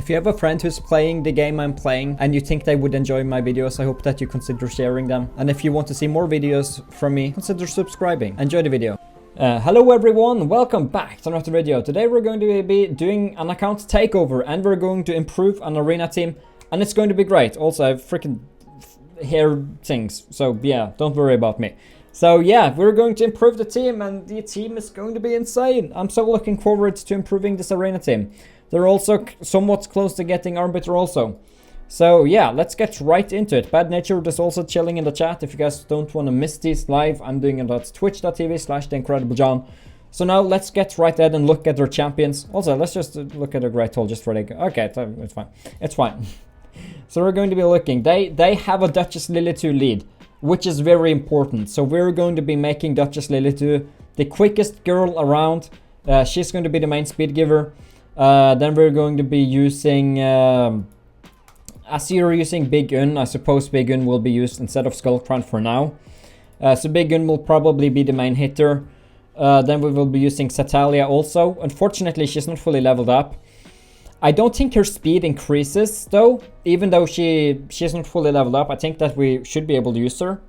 If you have a friend who's playing the game I'm playing and you think they would enjoy my videos, I hope that you consider sharing them. And if you want to see more videos from me, consider subscribing. Enjoy the video. Hello everyone, welcome back to another video. Today we're going to be doing an account takeover and we're going to improve an arena team. And it's going to be great. Also, I freaking hear things. So yeah, don't worry about me. So yeah, we're going to improve the team and the team is going to be insane. I'm so looking forward to improving this arena team. They're also somewhat close to getting Arbiter also. So yeah, let's get right into it. Bad Natured is also chilling in the chat. If you guys don't want to miss these live, I'm doing it at twitch.tv/theincrediblejohn. So now let's get right ahead and look at their champions. Also, let's just look at a great hole just for the... Okay, it's fine. It's fine. So we're going to be looking. They have a Duchess Lilitu lead, which is very important. So we're going to be making Duchess Lilitu the quickest girl around. She's going to be the main speed giver. Then we're going to be using... as you're using Big Un, I suppose Big Un will be used instead of Skullcrown for now. So Big Un will probably be the main hitter. Then we will be using Satalia also. Unfortunately, she's not fully leveled up. I don't think her speed increases though, even though she's not fully leveled up. I think that we should be able to use her.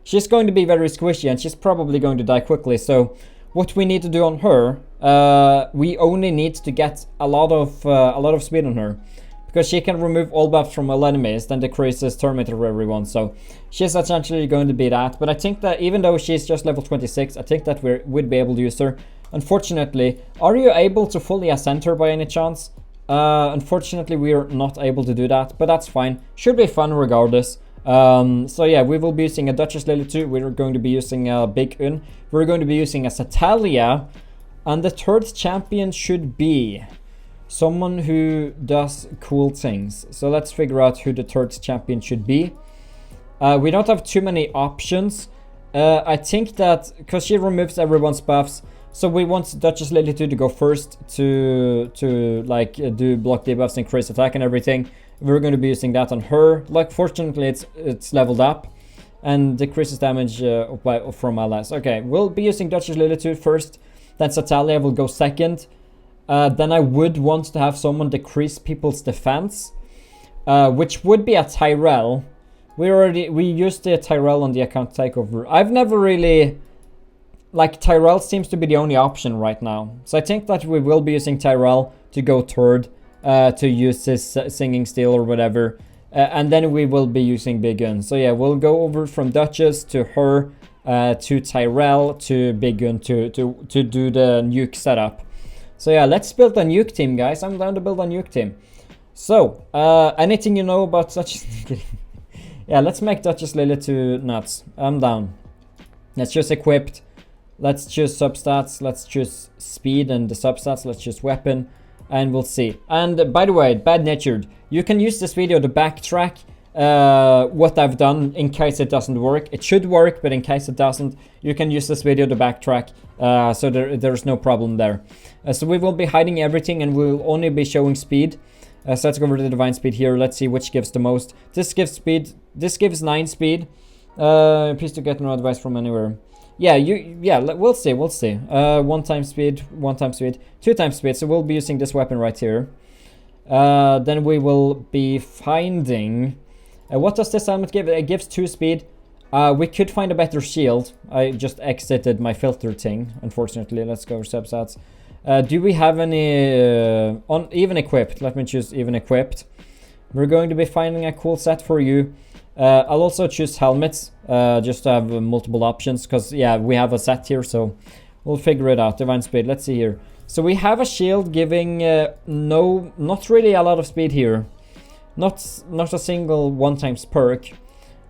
She's going to be very squishy and she's probably going to die quickly. So what we need to do on her, we only need to get a lot of speed on her, because she can remove all buffs from all enemies, then decreases turn meter for everyone. So she's essentially going to be that. But I think that even though she's just level 26, I think that we would be able to use her. Unfortunately, are you able to fully ascend her by any chance? Unfortunately, we are not able to do that, but that's fine. Should be fun regardless. So yeah, we will be using a Duchess Lilitu. We're going to be using a Big Un. We're going to be using a Satalia. And the third champion should be someone who does cool things. So let's figure out who the third champion should be. We don't have too many options. I think that because she removes everyone's buffs, so we want Duchess Lilitu to go first to like do block debuffs, increase attack and everything. We're going to be using that on her. Like fortunately it's leveled up and decreases damage from allies. Okay, we'll be using Duchess Lilitu first. Then Satalia will go second. Then I would want to have someone decrease people's defense, which would be a Tayrel. We used the Tayrel on the account takeover. I've never really... Like, Tayrel seems to be the only option right now. So I think that we will be using Tayrel to go third, to use his singing steel or whatever. And then we will be using Big Un. So yeah, we'll go over from Duchess to her, to Tayrel, to Big Un to do the nuke setup. So yeah, let's build a nuke team, guys. I'm down to build a nuke team. So, anything you know about such... Yeah, let's make Duchess Lilitu nuts. I'm down. Let's choose equipped. Let's choose substats. Let's choose speed and the substats. Let's choose weapon. And we'll see. And by the way, Bad Natured, you can use this video to backtrack what I've done in case it doesn't work. It should work, but in case it doesn't, you can use this video to backtrack. So there's no problem there. So we will be hiding everything and we'll only be showing speed. So let's go over to the divine speed here. Let's see which gives the most. This gives speed. This gives 9 speed. Please to get no advice from anywhere. Yeah, we'll see. 1 time speed, 1 time speed, 2 times speed. So we'll be using this weapon right here. Then we will be finding... what does this helmet give? It gives 2 speed. We could find a better shield. I just exited my filter thing, unfortunately. Let's go substats. Do we have any... on even equipped? Let me choose even equipped. We're going to be finding a cool set for you. I'll also choose helmets, just to have multiple options, because yeah, we have a set here, so we'll figure it out. Divine speed, let's see here. So we have a shield giving not really a lot of speed here. Not a single 1 times perk.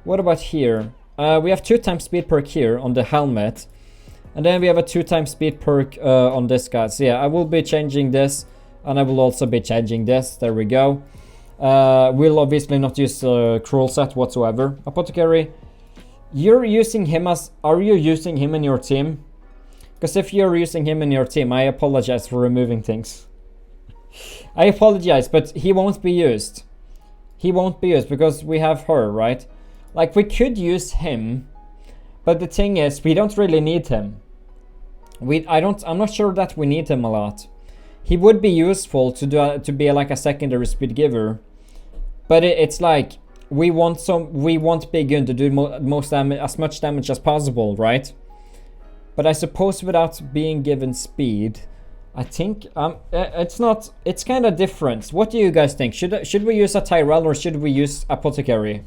What about here? We have 2 times speed perk here on the helmet. And then we have a 2 times speed perk on this guy. So yeah, I will be changing this. And I will also be changing this. There we go. We'll obviously not use cruel set whatsoever. Apothecary, you're using him as... Are you using him in your team? Because if you're using him in your team, I apologize for removing things. I apologize, but he won't be used. He won't be used because we have her, right? Like, we could use him, but the thing is, we don't really need him. I'm not sure that we need him a lot. he would be useful to do to be like a secondary speed giver, but it's like we want Big Gun to do most damage, as much damage as possible, right? But I suppose without being given speed, I think it's kind of different. What do you guys think? Should we use a Tayrel or should we use Apothecary?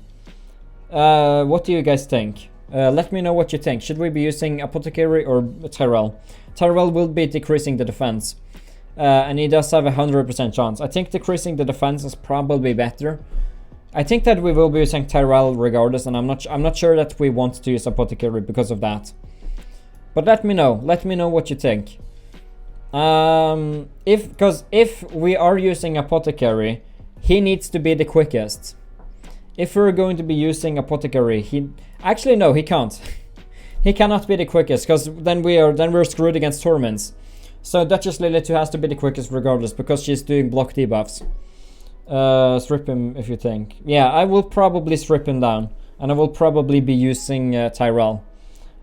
What do you guys think? Let me know what you think. Should we be using Apothecary or Tayrel? Tayrel will be decreasing the defense. And he does have a 100% chance. I think decreasing the defense is probably better. I think that we will be using Tayrel regardless, and I'm not sure that we want to use Apothecary because of that. But let me know. Let me know what you think. If we are using Apothecary, he needs to be the quickest. If we're going to be using Apothecary, actually no, he can't. He cannot be the quickest, because then we're screwed against Torments. So Duchess Lilitu has to be the quickest regardless, because she's doing block debuffs. Strip him if you think. Yeah, I will probably strip him down, and I will probably be using Tayrel.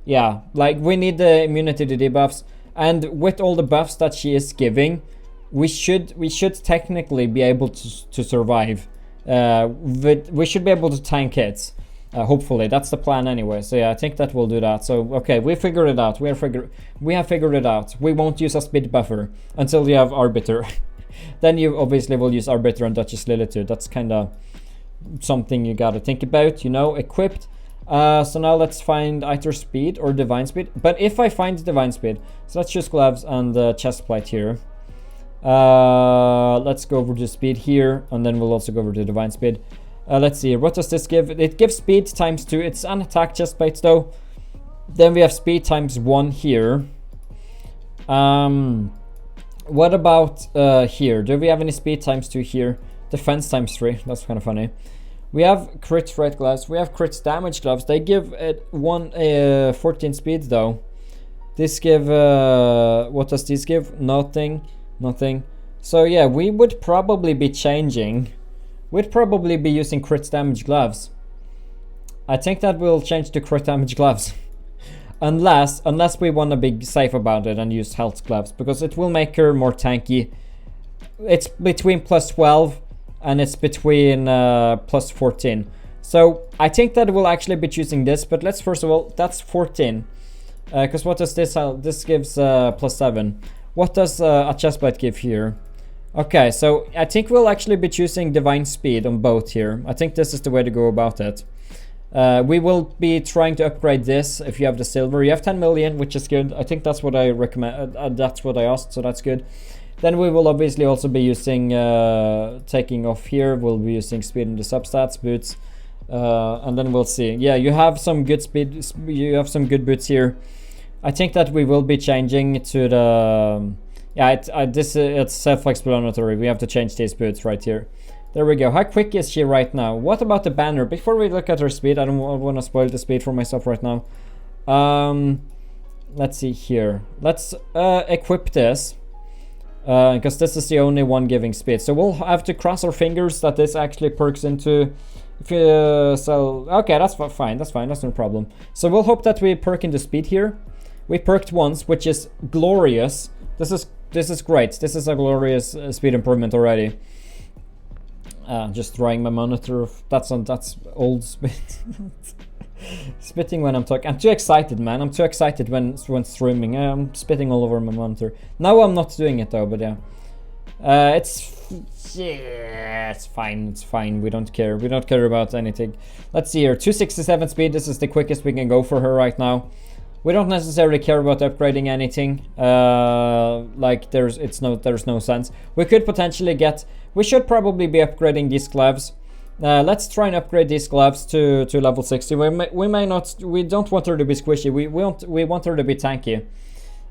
Yeah, like we need the immunity to debuffs, and with all the buffs that she is giving, we should technically be able to survive. We should be able to tank hits. Hopefully, that's the plan anyway. So yeah, I think that will do that. So okay, we figured it out. We have figured it out. We won't use a speed buffer until you have Arbiter. Then you obviously will use Arbiter and Duchess Lilitu. That's kind of something you gotta think about, you know. Equipped. So now let's find either speed or divine speed. But if I find divine speed, so let's choose gloves and chest plate here. Let's go over to speed here, and then we'll also go over to divine speed. Let's see, what does this give? It gives speed times 2. It's an attack chest plate though. Then we have speed times 1 here. What about here? Do we have any speed times 2 here? Defense times 3. That's kind of funny. We have crit rate gloves. We have crit damage gloves. They give it 14 speed though. This give what does this give? Nothing. So yeah, we would probably be changing. We'd probably be using crit damage gloves. I think that will change to crit damage gloves. unless we want to be safe about it and use health gloves, because it will make her more tanky. It's between plus 12 and it's between plus 14. So I think that we'll actually be choosing this, but let's first of all, that's 14. Because what does this, this gives plus 7. What does a chestplate give here? Okay, so I think we'll actually be choosing divine speed on both here. I think this is the way to go about it. We will be trying to upgrade this if you have the silver. You have 10 million, which is good. I think that's what I recommend. That's what I asked, so that's good. Then we will obviously also be using taking off here. We'll be using speed in the substats, boots, and then we'll see. Yeah, you have some good speed. You have some good boots here. I think that we will be changing to the. Yeah, it's self-explanatory. We have to change these boots right here. There we go. How quick is she right now? What about the banner? Before we look at her speed, I don't want to spoil the speed for myself right now. Let's see here. Let's equip this. Because this is the only one giving speed. So we'll have to cross our fingers that this actually perks into... If you sell... Okay, that's fine. That's fine. That's no problem. So we'll hope that we perk into speed here. We perked once, which is glorious. This is great. This is a glorious speed improvement already. Just drawing my monitor. That's old spit. Spitting when I'm talking. I'm too excited, man. I'm too excited when streaming. I'm spitting all over my monitor. Now I'm not doing it though, but yeah. It's fine. It's fine. We don't care. We don't care about anything. Let's see here. 267 speed. This is the quickest we can go for her right now. We don't necessarily care about upgrading anything. Like there's no sense. We could potentially get. We should probably be upgrading these gloves. Let's try and upgrade these gloves to level 60. We may not. We don't want her to be squishy. We want her to be tanky.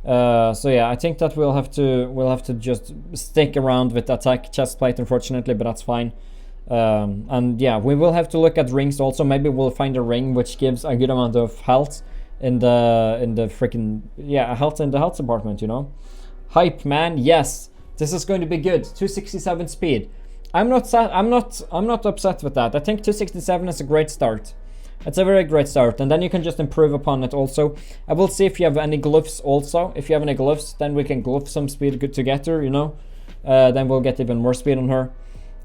So yeah, I think that we'll have to just stick around with attack chestplate, unfortunately, but that's fine. And yeah, we will have to look at rings also. Maybe we'll find a ring which gives a good amount of health in the freaking health in the health department. You know, hype, man. Yes, this is going to be good. 267 speed. I'm not upset with that. I think 267 is a great start. It's a very great start, and then you can just improve upon it also. I will see if you have any gloves also. If you have any gloves, then we can glove some speed together, you know. then we'll get even more speed on her.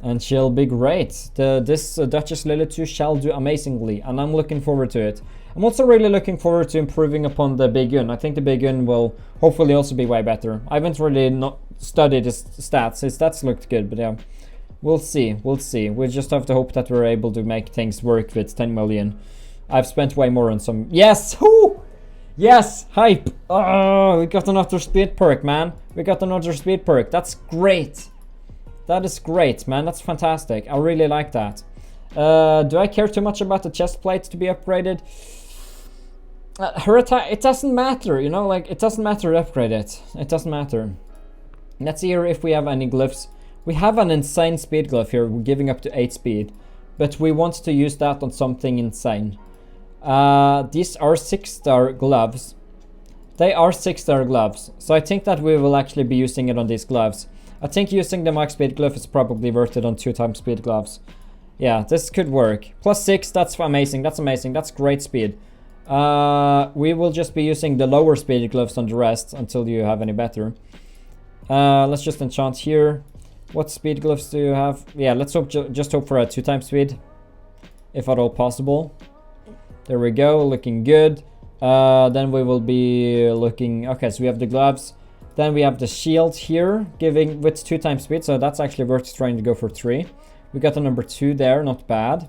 And she'll be great. This Duchess Lilitu shall do amazingly, and I'm looking forward to it. I'm also really looking forward to improving upon the Big Gun. I think the Big Gun will hopefully also be way better. I haven't really studied his stats. His stats looked good, but yeah. We'll see, we'll see. We just have to hope that we're able to make things work with 10 million. I've spent way more on some... Yes! Woo! Yes! Hype! Oh, we got another speed perk, man. We got another speed perk. That's great. That is great, man. That's fantastic. I really like that. Do I care too much about the chest plate to be upgraded? Her attack, it doesn't matter, you know, like, it doesn't matter to upgrade it. It doesn't matter. Let's see here if we have any glyphs. We have an insane speed glyph here. We're giving up to 8 speed. But we want to use that on something insane. These are 6-star gloves. They are 6-star gloves. So I think that we will actually be using it on these gloves. I think using the max speed glove is probably worth it on 2x speed gloves. Yeah, this could work. +6, that's amazing, that's amazing, that's great speed. We will just be using the lower speed gloves on the rest until you have any better. Let's just enchant here. What speed gloves do you have? Yeah, let's hope just hope for a 2x speed, if at all possible. There we go, looking good. Then we will be looking... Okay, so we have the gloves. Then we have the shield here, giving with 2x speed, so that's actually worth trying to go for 3. We got the number 2 there, not bad.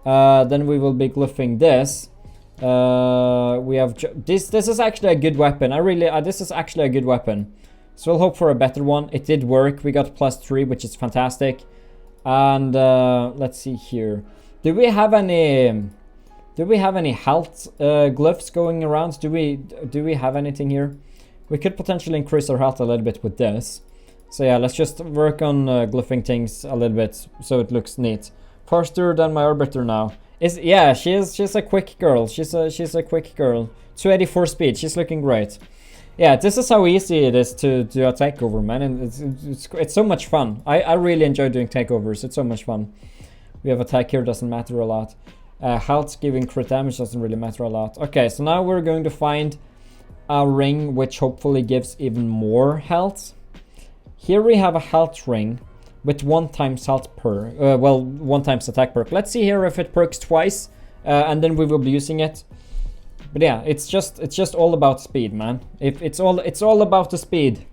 Then we will be glyphing this. We have this is actually a good weapon. This is actually a good weapon. So we'll hope for a better one. It did work. We got +3, which is fantastic. And let's see here. Do we have any health glyphs going around? Do we have anything here? We could potentially increase our health a little bit with this. So yeah, let's just work on glyphing things a little bit so it looks neat. Faster than my arbiter now. Yeah, she's a quick girl. She's a quick girl. 284 speed. She's looking great. Yeah, this is how easy it is to do a takeover, man. And it's so much fun. I really enjoy doing takeovers. It's so much fun. We have attack here, doesn't matter a lot. Health giving crit damage doesn't really matter a lot. Okay, so now we're going to find a ring which hopefully gives even more health. Here we have a health ring with 1x health per, 1x attack perk. Let's see here if it perks twice, and then we will be using it. But yeah, it's just all about speed, man. It's all about the speed.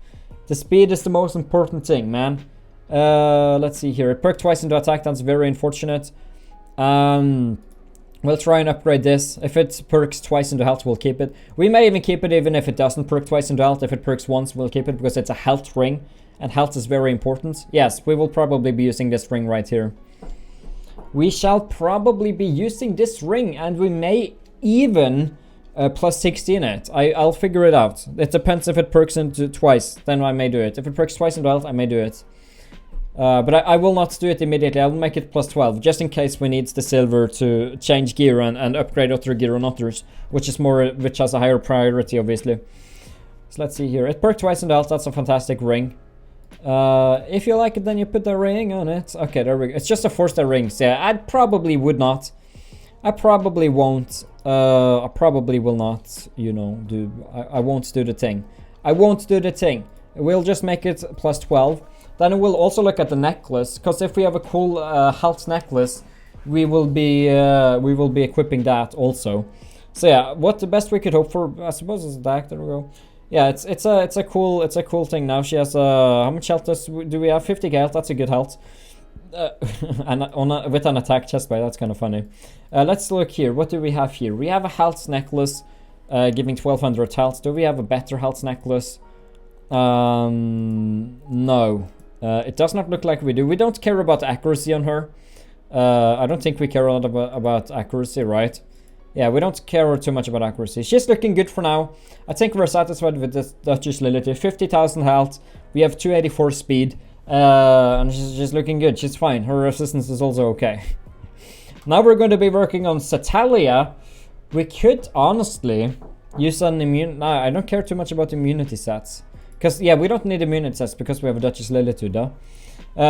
The speed is the most important thing, man. Let's see here. It perked twice into attack. That's very unfortunate. We'll try and upgrade this. If it perks twice into health, we'll keep it. We may even keep it even if it doesn't perk twice into health. If it perks once, we'll keep it because it's a health ring. And health is very important. Yes, we will probably be using this ring right here. We shall probably be using this ring. And we may even +16 it. I'll figure it out. It depends if it perks into twice. Then I may do it. If it perks twice into health, I may do it. But I will not do it immediately. I'll make it +12, just in case we need the silver to change gear and upgrade other gear on others, which has a higher priority, obviously. So let's see here. It perked twice in the health. That's a fantastic ring. If you like it, then you put the ring on it. Okay, there we go. It's just a 4-star ring. So yeah, I probably would not. I probably won't. I probably will not, you know, I won't do the thing. I won't do the thing. We'll just make it +12. Then we'll also look at the necklace, because if we have a cool health necklace, we will be equipping that also. So yeah, what the best we could hope for, I suppose, is that. There we go. Yeah, it's a cool thing now. She has how much health do we have? 50k health. That's a good health. And with an attack chest plate, that's kind of funny. Let's look here. What do we have here? We have a health necklace, giving 1200 health. Do we have a better health necklace? No. It does not look like we do. We don't care about accuracy on her. I don't think we care a lot about accuracy, right? Yeah, we don't care too much about accuracy. She's looking good for now. I think we're satisfied with this Duchess Lilitu. 50,000 health. We have 284 speed. And she's looking good. She's fine. Her resistance is also okay. Now we're going to be working on Satalia. We could honestly use an immune... No, I don't care too much about immunity sets. Because, yeah, we don't need immunity sets because we have a Duchess Lilitu, though.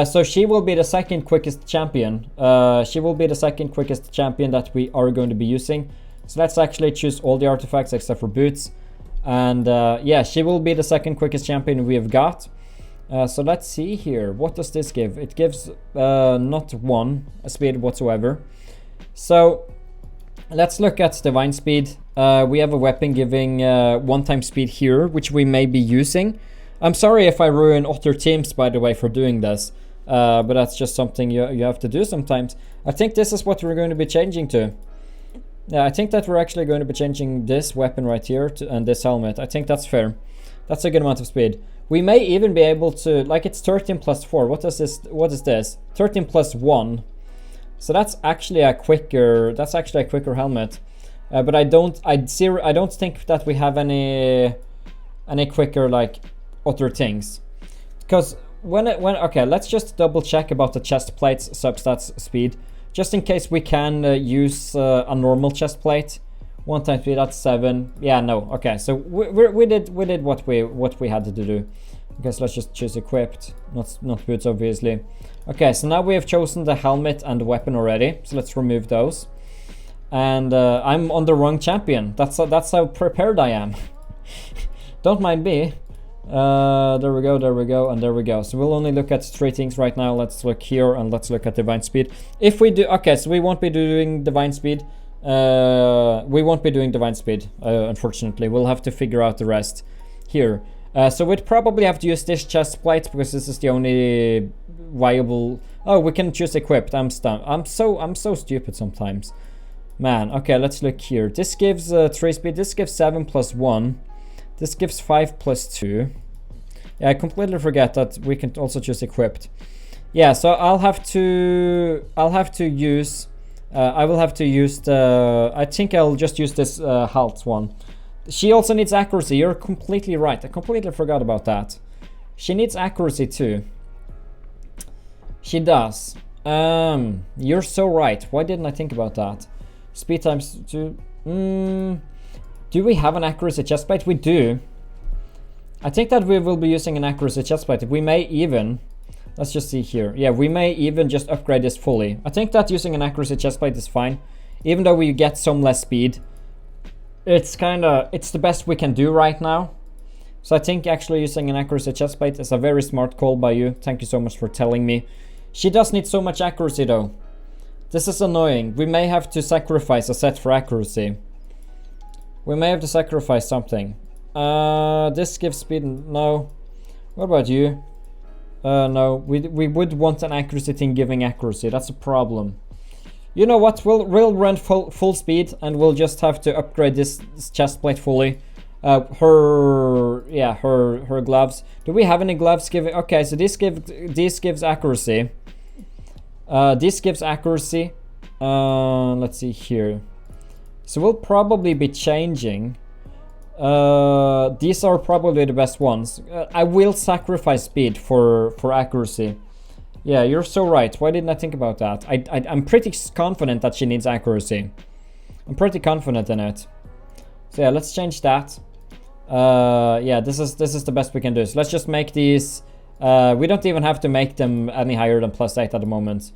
So she will be the second quickest champion. She will be the second quickest champion that we are going to be using. So let's actually choose all the artifacts except for boots. And yeah, she will be the second quickest champion we have got. So let's see here. What does this give? It gives not 1 speed whatsoever. So let's look at divine speed. We have a weapon giving 1 time speed here, which we may be using. I'm sorry if I ruin other teams, by the way, for doing this. But that's just something you have to do sometimes. I think this is what we're going to be changing to. Yeah, I think that we're actually going to be changing this weapon right here and this helmet. I think that's fair. That's a good amount of speed. We may even be able to, like, it's 13 plus 4. What is this? 13 plus 1. So that's actually a quicker helmet. But I don't think that we have any quicker, like, other things. Because okay, let's just double check about the chest plate's substats speed. Just in case we can use a normal chest plate. 1 time speed, that's 7. Yeah, no. Okay, so we did what we had to do. Okay, so let's just choose equipped, not boots, obviously. Okay, so now we have chosen the helmet and the weapon already. So let's remove those. And I'm on the wrong champion. That's how prepared I am. Don't mind me. There we go, and there we go. So we'll only look at 3 things right now. Let's look here and let's look at divine speed. If we do, okay, so we won't be doing divine speed. Unfortunately. We'll have to figure out the rest here. So we'd probably have to use this chest plate because this is the only viable. Oh, we can choose equipped. I'm stunned. I'm so stupid sometimes, man. Okay, let's look here. This gives 3 speed. This gives 7 plus 1. This gives 5 plus 2. Yeah, I completely forget that we can also choose equipped. Yeah, so I'll have to use the, I think I'll just use this health one. She also needs accuracy. You're completely right. I completely forgot about that. She needs accuracy too. She does. You're so right. Why didn't I think about that? Speed times 2. Do we have an accuracy chestplate? We do. I think that we will be using an accuracy chestplate. We may even, let's just see here. Yeah, we may even just upgrade this fully. I think that using an accuracy chestplate is fine. Even though we get some less speed. It's the best we can do right now. So I think actually using an accuracy chestplate is a very smart call by you. Thank you so much for telling me. She does need so much accuracy though. This is annoying. We may have to sacrifice a set for accuracy. We may have to sacrifice something. This gives speed. No. What about you? No. We would want an accuracy thing giving accuracy. That's a problem. You know what? We'll run full speed and we'll just have to upgrade this chest plate fully. Her gloves. Do we have any gloves giving? Okay, so this gives accuracy. This gives accuracy. Let's see here. So we'll probably be changing. These are probably the best ones. I will sacrifice speed for accuracy. Yeah, you're so right. Why didn't I think about that? I'm pretty confident that she needs accuracy. I'm pretty confident in it. So yeah, let's change that. Yeah, this is the best we can do. So let's just make these. We don't even have to make them any higher than +8 at the moment.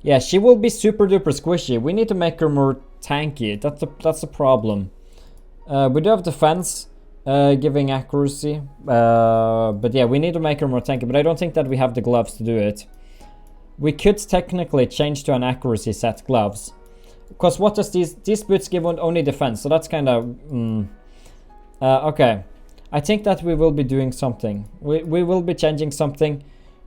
Yeah, she will be super duper squishy. We need to make her more tanky. That's a problem. We do have defense, giving accuracy. But yeah, we need to make her more tanky. But I don't think that we have the gloves to do it. We could technically change to an accuracy set gloves. Because what does these boots give only defense? So that's kind of... okay. I think that we will be doing something. We will be changing something.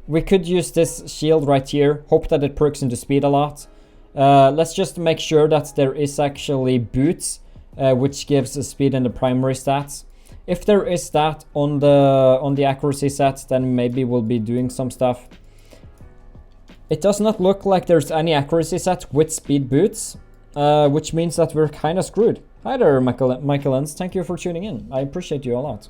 We could use this shield right here. Hope that it perks into speed a lot. Let's just make sure that there is actually boots, which gives speed in the primary stats. If there is that on the accuracy set, then maybe we'll be doing some stuff. It does not look like there's any accuracy set with speed boots, which means that we're kind of screwed. Hi there, Michaelens. Thank you for tuning in. I appreciate you a lot.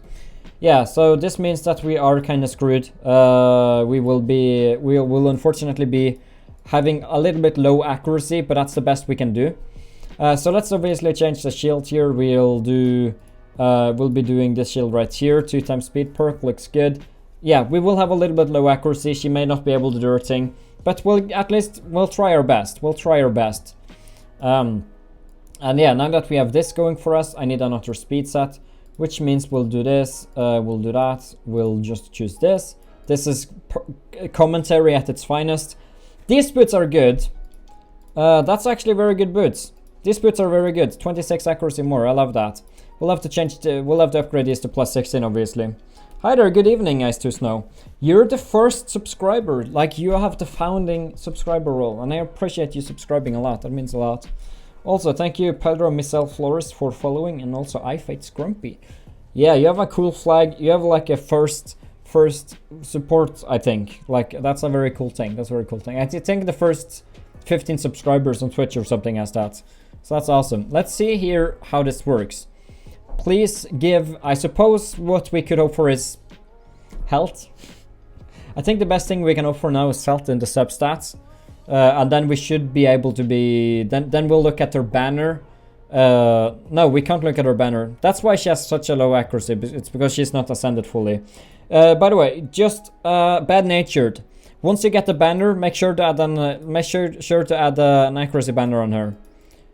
Yeah, so this means that we are kind of screwed. We will unfortunately be having a little bit low accuracy, but that's the best we can do. So let's obviously change the shield here. We'll be doing this shield right here. 2 times speed perk looks good. Yeah, we will have a little bit low accuracy. She may not be able to do her thing, but we'll try our best. We'll try our best. And yeah, now that we have this going for us, I need another speed set, which means we'll do this, we'll do that, we'll just choose this. This is commentary at its finest. These boots are good. That's actually very good boots. These boots are very good. 26 accuracy more. I love that. We'll have to upgrade these to plus 16, obviously. Hi there, good evening, Ice to Snow. You're the first subscriber. Like, you have the founding subscriber role, and I appreciate you subscribing a lot. That means a lot. Also, thank you, Pedro Michel Flores, for following, and also iFate Scrumpy. Yeah, you have a cool flag. You have like a first support, I think. Like, that's a very cool thing. That's a very cool thing. I think the first 15 subscribers on Twitch or something has that. So that's awesome. Let's see here how this works. Please give, I suppose what we could hope for is health. I think the best thing we can hope for now is health in the substats. And then we should be able to be, then we'll look at her banner. No, we can't look at her banner. That's why she has such a low accuracy. It's because she's not ascended fully. By the way, just bad-natured. Once you get the banner, make sure to add an accuracy banner on her.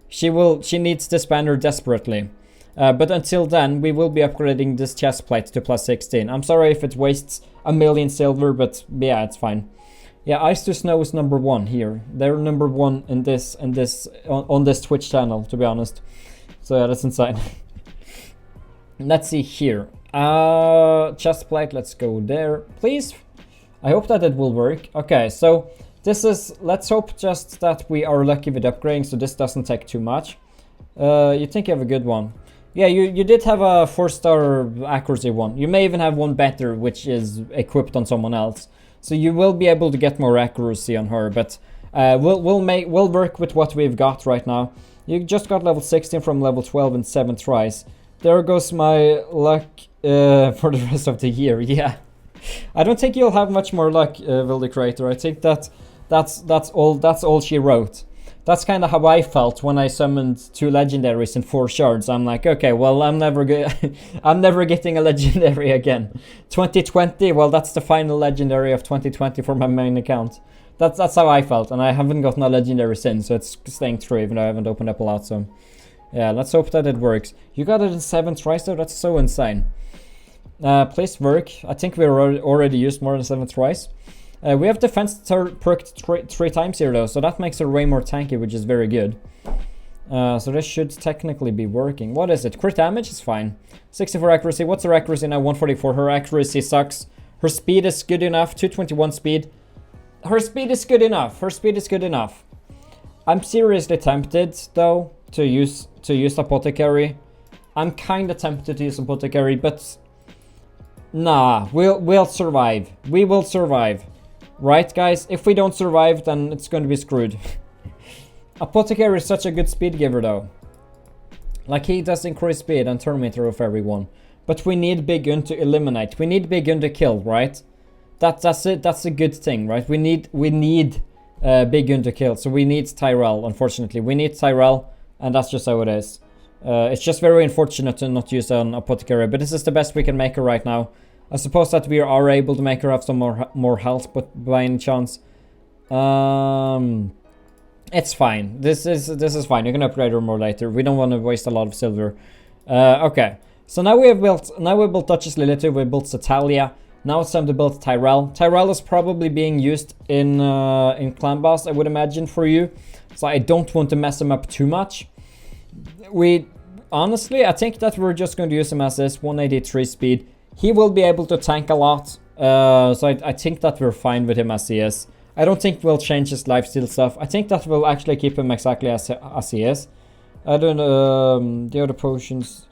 She needs this banner desperately. But until then, we will be upgrading this chest plate to plus 16. I'm sorry if it wastes a million silver, but yeah, it's fine. Yeah, Ice to Snow is #1 here. They're #1 in this on this Twitch channel, to be honest. So yeah, that's insane. Let's see here. Chest plate, let's go there, please. I hope that it will work. Okay, so this is, let's hope just that we are lucky with upgrading, so this doesn't take too much. You think you have a good one. Yeah, you did have a 4-star accuracy one. You may even have one better, which is equipped on someone else. So you will be able to get more accuracy on her, but we'll work with what we've got right now. You just got level 16 from level 12 in 7 tries. There goes my luck for the rest of the year. Yeah, I don't think you'll have much more luck, Will the Creator. I think that's all she wrote. That's kind of how I felt when I summoned 2 legendaries in 4 shards. I'm like, okay, well, I'm never getting a legendary again. 2020, well, that's the final legendary of 2020 for my main account. That's how I felt, and I haven't gotten a legendary since, so it's staying true, even though I haven't opened up a lot. So yeah, let's hope that it works. You got it in 7 tries though. That's so insane. Please work. I think we already used more than 7 tries. We have defense perked 3 times here though, so that makes her way more tanky, which is very good. So this should technically be working. What is it? Crit damage is fine. 64 accuracy. What's her accuracy now? 144. Her accuracy sucks. Her speed is good enough. 221 speed. Her speed is good enough. Her speed is good enough. I'm seriously tempted though to use Apothecary. I'm kind of tempted to use Apothecary, but nah, we'll survive. We will survive. Right, guys? If we don't survive, then it's going to be screwed. Apothecary is such a good speed giver, though. Like, he does increase speed and turn meter of everyone. But we need Big Gun to eliminate. We need Big Gun to kill, right? That's it. That's a good thing, right? We need Big Gun to kill. So we need Tayrel, unfortunately. We need Tayrel, and that's just how it is. It's just very unfortunate to not use an Apothecary, but this is the best we can make her right now. I suppose that we are able to make her have some more health, but by any chance, it's fine. This is fine. You can upgrade her more later. We don't want to waste a lot of silver. Okay, so now we built Duchess Lilitu. We built Satalia. Now it's time to build Tayrel. Tayrel is probably being used in Clan Boss, I would imagine, for you. So I don't want to mess him up too much. Honestly, I think that we're just going to use him as this 183 speed. He will be able to tank a lot, so I think that we're fine with him as he is. I don't think we'll change his lifesteal stuff. I think that will actually keep him exactly as he is. I don't know, the other potions.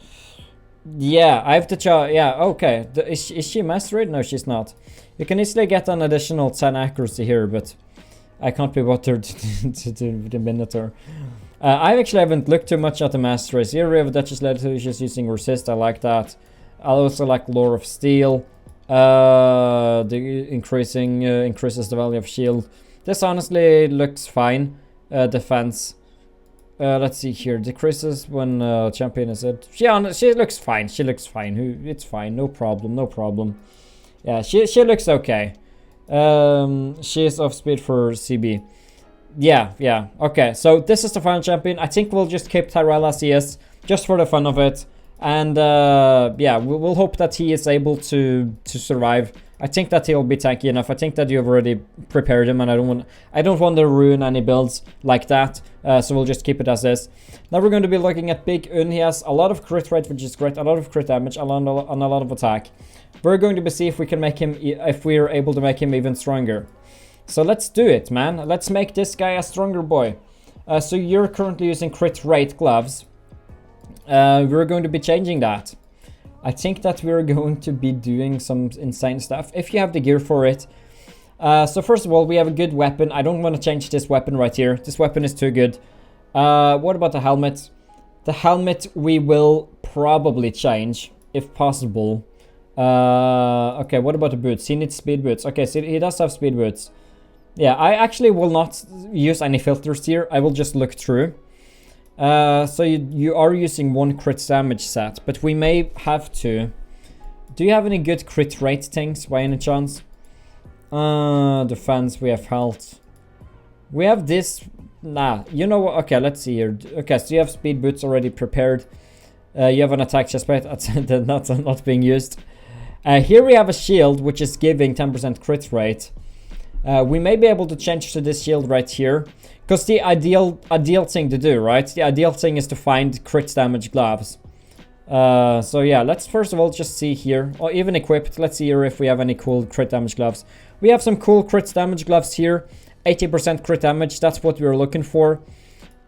Yeah, I have to try. Yeah, okay. Is she mastered? No, she's not. You can easily get an additional 10 accuracy here, but I can't be bothered to Minotaur. I actually haven't looked too much at the masteries. Here we have Duchess Lilitu, she's using resist. I like that. I also like Lore of Steel. The increases the value of shield. This honestly looks fine. Defense. Let's see here. Decreases when champion is it. She looks fine. She looks fine. It's fine. No problem. No problem. Yeah, she looks okay. She is off speed for CB. Yeah. Okay, so this is the final champion. I think we'll just keep Tayrel as he is, just for the fun of it. And yeah, we'll hope that he is able to survive. I think that he'll be tanky enough. I think that you've already prepared him, and I don't want to ruin any builds like that. So we'll just keep it as is. Now we're going to be looking at Big Un. He has a lot of crit rate, which is great. A lot of crit damage, and a lot of attack. We're going to see if we can make him, if we're able to make him even stronger. So let's do it, man. Let's make this guy a stronger boy. So you're currently using crit rate gloves. We're going to be changing that. I think that we're going to be doing some insane stuff if you have the gear for it. So first of all, we have a good weapon. I don't want to change this weapon right here. This weapon is too good. What about the helmet? The helmet we will probably change if possible. Okay, what about the boots? He needs speed boots. Okay, so he does have speed boots. Yeah, I actually will not use any filters here. I will just look through. So you are using 1 crit damage set, but we may have to. Do you have any good crit rate things by any chance? Defense, we have health. We have this. Nah, you know what? Okay, let's see here. Okay, so you have speed boots already prepared. You have an attack chest plate that's not being used. Here we have a shield which is giving 10% crit rate. We may be able to change to this shield right here. Because the ideal thing to do, right? The ideal thing is to find crit damage gloves. So yeah, let's first of all just see here. Or even equipped. Let's see here if we have any cool crit damage gloves. We have some cool crit damage gloves here. 80% crit damage. That's what we're looking for.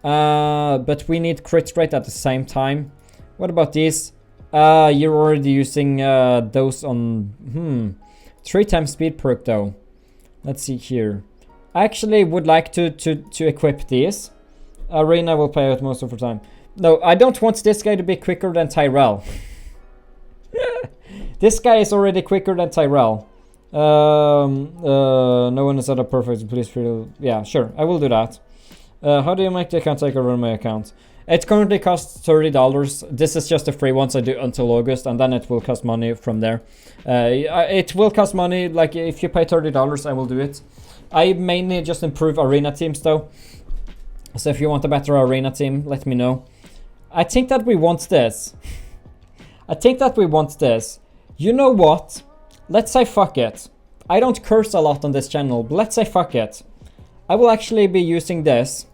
But we need crit rate at the same time. What about these? You're already using those on... 3 times speed perk though. Let's see here. I actually would like to equip these. Arena will play out most of the time. No, I don't want this guy to be quicker than Tayrel. This guy is already quicker than Tayrel. No one is at a perfect. Please feel. Yeah, sure. I will do that. How do you make the account take over my account? It currently costs $30. This is just a free one, so I do until August, and then it will cost money from there. It will cost money. Like if you pay $30, I will do it. I mainly just improve arena teams though. So if you want a better arena team, let me know. I think that we want this. You know what? Let's say fuck it. I don't curse a lot on this channel, but let's say fuck it. I will actually be using this.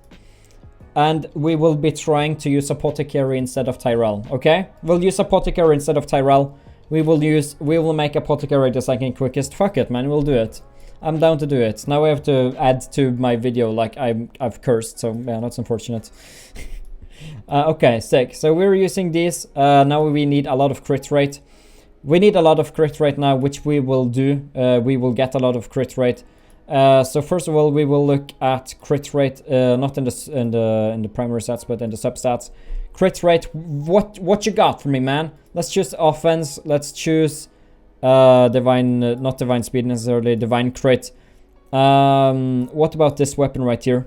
And we will be trying to use Apothecary instead of Tayrel, okay? We'll use Apothecary instead of Tayrel. We will make Apothecary the second quickest. Fuck it, man, we'll do it. I'm down to do it. Now I have to add to my video like I've cursed, so yeah, that's unfortunate. Okay, sick. So we're using these. Now we need a lot of crit rate. We need a lot of crit rate now, which we will do. We will get a lot of crit rate. So first of all, we will look at crit rate, not in the primary stats, but in the substats. Crit rate. What you got for me, man? Let's choose offense. Let's choose. Divine, not divine speed necessarily, divine crit. What about this weapon right here?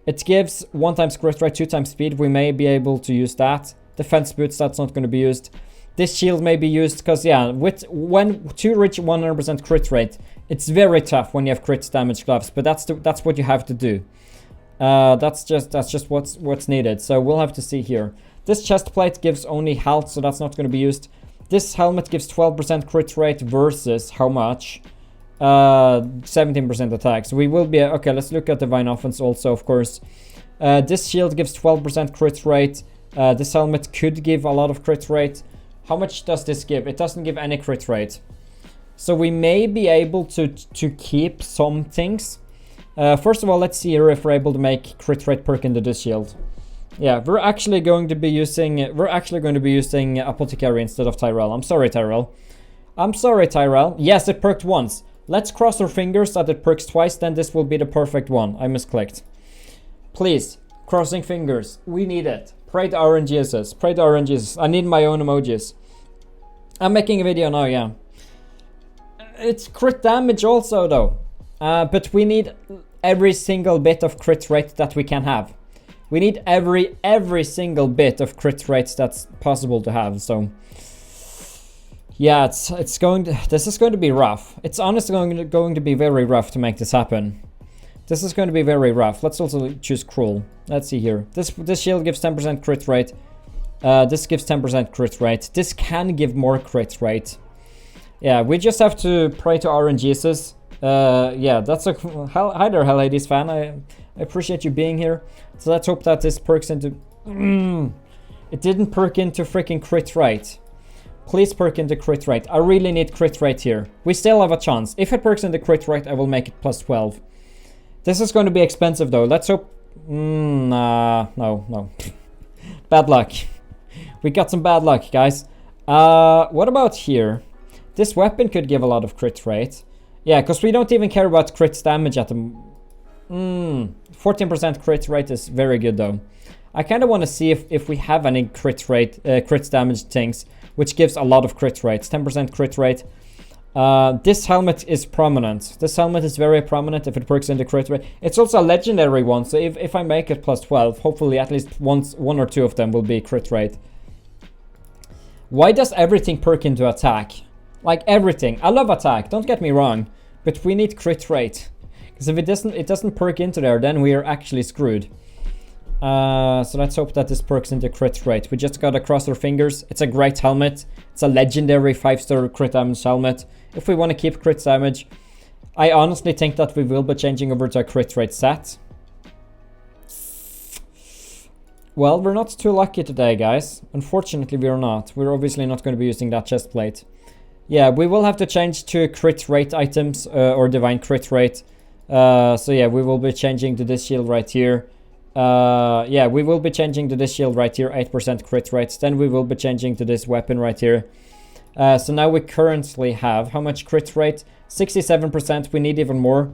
It gives 1 times crit rate, 2 times speed. We may be able to use that. Defense boots, that's not going to be used. This shield may be used because, yeah, when to reach 100% crit rate, it's very tough when you have crit damage gloves. But that's what you have to do. That's just what's needed. So we'll have to see here. This chest plate gives only health, so that's not going to be used. This helmet gives 12% crit rate versus how much? 17% attack. So we will be... Okay, let's look at Divine Offense also, of course. This shield gives 12% crit rate. This helmet could give a lot of crit rate. How much does this give? It doesn't give any crit rate. So we may be able to keep some things. First of all, let's see here if we're able to make crit rate perk into this shield. Yeah, we're actually going to be using Apothecary instead of Tayrel. I'm sorry, Tayrel. Yes, it perked once. Let's cross our fingers that it perks twice, then this will be the perfect one. I misclicked. Please, crossing fingers. We need it. Pray to RNGs. Pray to RNGs. I need my own emojis. I'm making a video now, yeah. It's crit damage also, though. But we need every single bit of crit rate that we can have. We need every single bit of crit rates that's possible to have. So yeah, this is going to be rough. It's honestly going to be very rough to make this happen. This is going to be very rough. Let's also choose cruel. Let's see here. This shield gives 10% crit rate. This gives 10% crit rate. This can give more crit rate. Yeah, we just have to pray to RNGesus. Yeah, that's a hi there, Hellades fan. I appreciate you being here. So let's hope that this perks into. It didn't perk into freaking crit rate. Please perk into crit rate. I really need crit rate here. We still have a chance. If it perks into crit rate, I will make it plus 12. This is going to be expensive though. Let's hope. No. Bad luck. We got some bad luck, guys. What about here? This weapon could give a lot of crit rate. Yeah, because we don't even care about crit damage at the... 14% crit rate is very good though. I kind of want to see if we have any crit damage things, which gives a lot of crit rates. 10% crit rate. This helmet is prominent. This helmet is very prominent if it perks into crit rate. It's also a legendary one, so if I make it plus 12, hopefully at least one or two of them will be crit rate. Why does everything perk into attack? Like everything. I love attack, don't get me wrong, but we need crit rate. Because if it doesn't perk into there, then we are actually screwed. So let's hope that this perks into crit rate. We just gotta cross our fingers. It's a great helmet. It's a legendary 5-star crit damage helmet. If we want to keep crit damage, I honestly think that we will be changing over to a crit rate set. Well, we're not too lucky today, guys. Unfortunately, we're not. We're obviously not going to be using that chest plate. Yeah, we will have to change to crit rate items or divine crit rate. So yeah, we will be changing to this shield right here. Yeah, we will be changing to this shield right here, 8% crit rates. Then we will be changing to this weapon right here. So now we currently have how much crit rate? 67%. We need even more.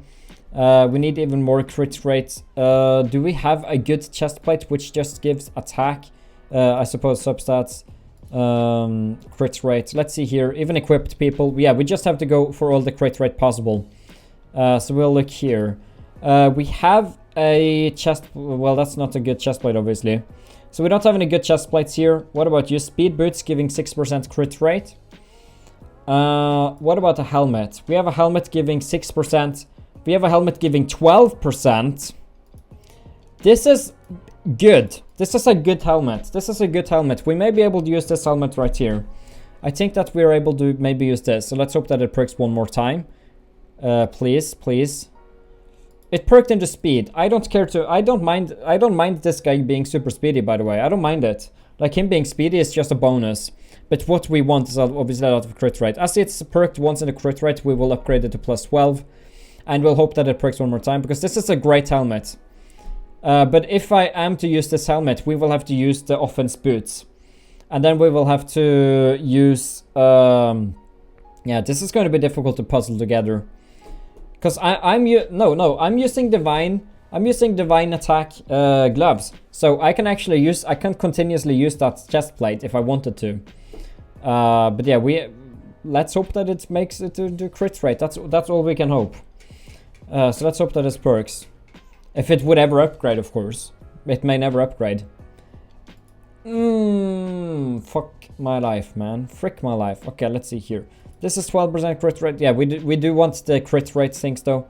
We need even more crit rate. Do we have a good chest plate which just gives attack? I suppose substats. Crit rate. Let's see here. Even equipped people. Yeah, we just have to go for all the crit rate possible. So we'll look here. We have a chest. Well, that's not a good chest plate, obviously. So we don't have any good chest plates here. What about you? Speed boots giving 6% crit rate. What about a helmet? We have a helmet giving 6%. We have a helmet giving 12%. This is good. This is a good helmet. This is a good helmet. We may be able to use this helmet right here. I think that we're able to maybe use this. So let's hope that it perks one more time. Please, please. It perked into speed. I don't care to... I don't mind this guy being super speedy, by the way. I don't mind it. Like, him being speedy is just a bonus. But what we want is obviously a lot of crit rate. As it's perked once in the crit rate, we will upgrade it to plus 12. And we'll hope that it perks one more time, because this is a great helmet. But if I am to use this helmet, we will have to use the offense boots. And then we will have to use... yeah, this is going to be difficult to puzzle together. Because I'm using divine attack gloves. So I can actually use... I can continuously use that chest plate if I wanted to. But yeah, let's hope that it makes it to crit rate. That's all we can hope. So let's hope that this perks. If it would ever upgrade, of course. It may never upgrade. Fuck my life, man. Frick my life. Okay, let's see here. This is 12% crit rate. Yeah, we do want the crit rate things, though.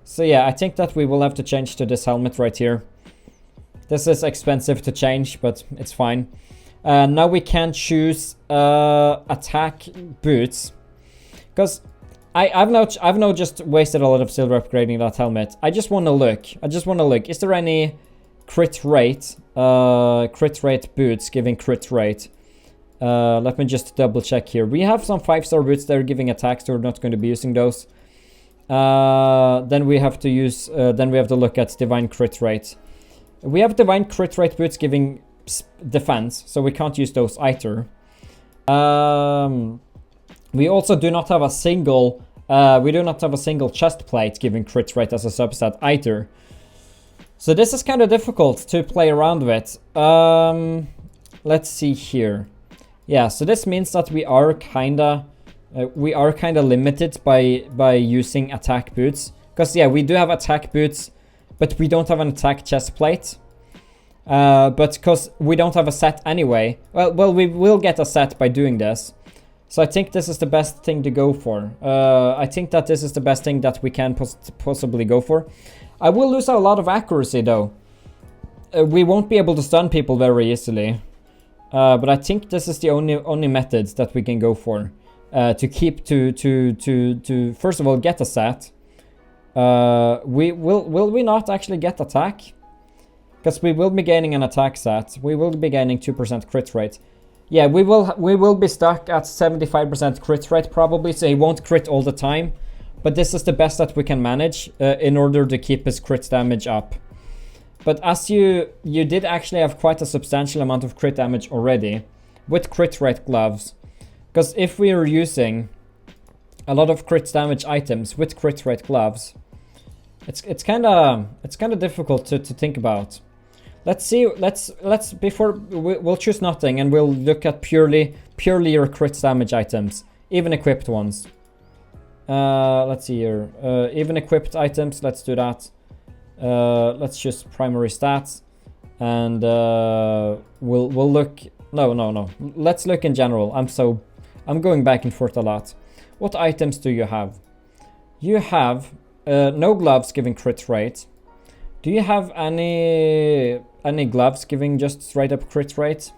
So yeah, I think that we will have to change to this helmet right here. This is expensive to change, but it's fine. Now we can choose attack boots. Because... I've now just wasted a lot of silver upgrading that helmet. I just want to look. Is there any crit rate boots giving crit rate? Let me just double check here. We have some 5-star boots that are giving attacks, so we're not going to be using those. Then we have to use. Then we have to look at divine crit rate. We have divine crit rate boots giving defense, so we can't use those either. We also do not have a single. We do not have a single chest plate giving crit rate as a substat either. So this is kind of difficult to play around with. Let's see here. Yeah, so this means that we are kinda limited by using attack boots. Because yeah, we do have attack boots, but we don't have an attack chest plate. But because we don't have a set anyway. Well, we will get a set by doing this. So I think this is the best thing to go for. I think that this is the best thing that we can possibly go for. I will lose a lot of accuracy though. We won't be able to stun people very easily. But I think this is the only method that we can go for. to keep to first of all get a set. Will we not actually get attack? Because we will be gaining an attack set. We will be gaining 2% crit rate. Yeah, we will be stuck at 75% crit rate probably, so he won't crit all the time. But this is the best that we can manage in order to keep his crit damage up. But as you did actually have quite a substantial amount of crit damage already with crit rate gloves. Because if we are using a lot of crit damage items with crit rate gloves, it's kind of difficult to think about. Let's see. Let's before we'll choose nothing and we'll look at purely your crit damage items, even equipped ones. Let's see here. Even equipped items. Let's do that. Let's choose primary stats, and we'll look. No. Let's look in general. I'm going back and forth a lot. What items do you have? You have no gloves giving crit rate. Do you have any gloves giving just straight up crit rate?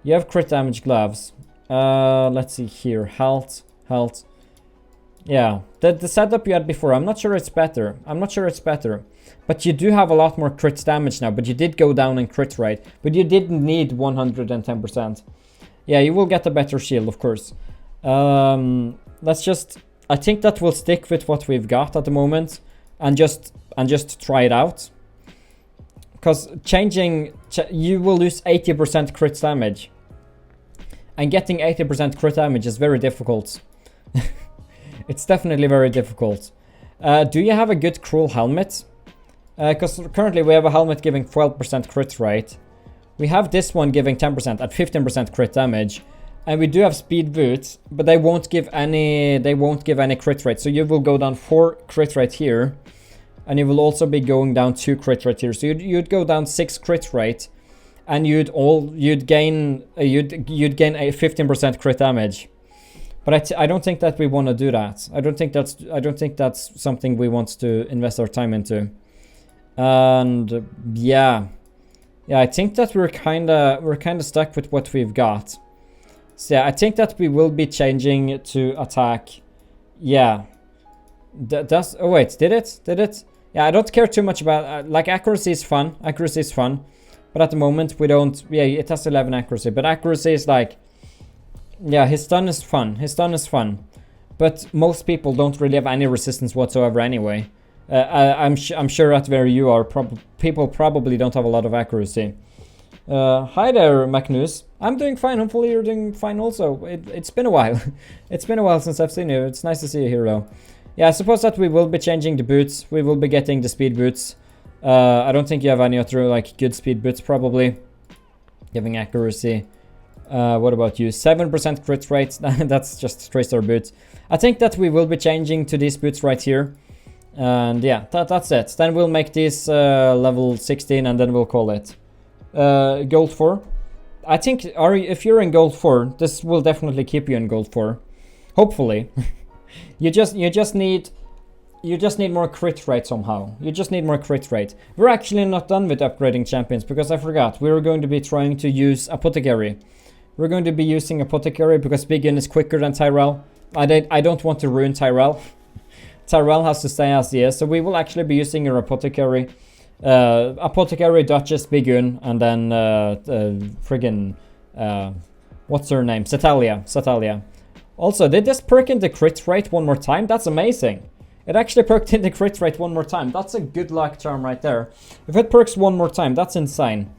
You have crit damage gloves. Let's see here. Health. Yeah, the setup you had before, I'm not sure it's better. But you do have a lot more crit damage now, but you did go down in crit rate. But you didn't need 110%. Yeah, you will get a better shield, of course. I think that we'll stick with what we've got at the moment and just try it out. Because you will lose 80% crit damage. And getting 80% crit damage is very difficult. It's definitely very difficult. Do you have a good cruel helmet? Because currently we have a helmet giving 12% crit rate. We have this one giving 10% at 15% crit damage. And we do have speed boots, but they won't give any crit rate. So you will go down 4 crit rate here. And you will also be going down 2 crit rate here. So you'd go down 6 crit rate. And you'd gain a 15% crit damage. But I don't think that we want to do that. I don't think that's something we want to invest our time into. And yeah, I think that we're kind of stuck with what we've got. So yeah, I think that we will be changing to attack. Yeah. Oh wait, did it? Yeah, I don't care too much about like accuracy is fun. But at the moment we don't. Yeah, it has 11 accuracy, but accuracy is like. Yeah, his stun is fun. But most people don't really have any resistance whatsoever anyway. I'm sure at where you are, people probably don't have a lot of accuracy. Hi there, Magnus. I'm doing fine. Hopefully you're doing fine also. It's been a while. It's been a while since I've seen you. It's nice to see you here though. Yeah, I suppose that we will be changing the boots. We will be getting the speed boots. I don't think you have any other like good speed boots probably. Giving accuracy. What about you? 7% crit rate. That's just 3-star boots. I think that we will be changing to these boots right here. And yeah, that's it. Then we'll make these level 16 and then we'll call it. Gold 4. I think if you're in gold 4, this will definitely keep you in gold 4. Hopefully. you just need more crit rate somehow. You just need more crit rate. We're actually not done with upgrading champions because I forgot. We were going to be trying to use Apothecary. We're going to be using Apothecary because Big Gun is quicker than Tayrel. I don't want to ruin Tayrel. Tayrel has to stay as he is, so we will actually be using your Apothecary. Apothecary, Duchess, Big Gun, and then what's her name? Satalia. Also, did this perk in the crit rate one more time? That's amazing. It actually perked in the crit rate one more time. That's a good luck charm right there. If it perks one more time, that's insane.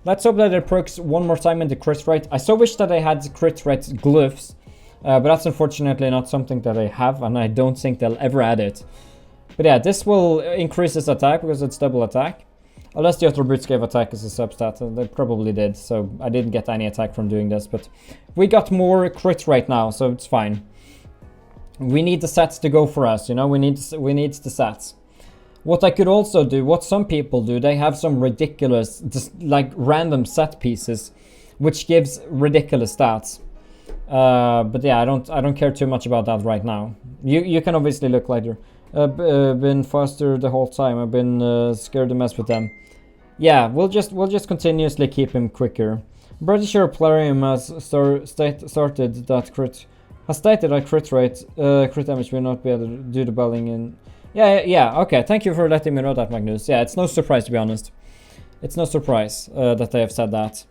Let's hope that it perks one more time in the crit rate. I so wish that I had crit rate glyphs, but that's unfortunately not something that I have, and I don't think they'll ever add it. But yeah, this will increase his attack because it's double attack. Unless the other boots gave attack as a substat, and they probably did, so I didn't get any attack from doing this, but we got more crit right now, so it's fine. We need the sets to go for us, you know, we need the sets. What I could also do, what some people do, they have some ridiculous, just like random set pieces, which gives ridiculous stats. But yeah, I don't care too much about that right now. You can obviously look later. Been faster the whole time. I've been scared to mess with them. Yeah, we'll just continuously keep him quicker. I'm pretty sure Plarium has started that crit Has stated that crit damage will not be able to do the belling in... Yeah, okay, thank you for letting me know that, Magnus. Yeah, it's no surprise, to be honest. It's no surprise that they have said that.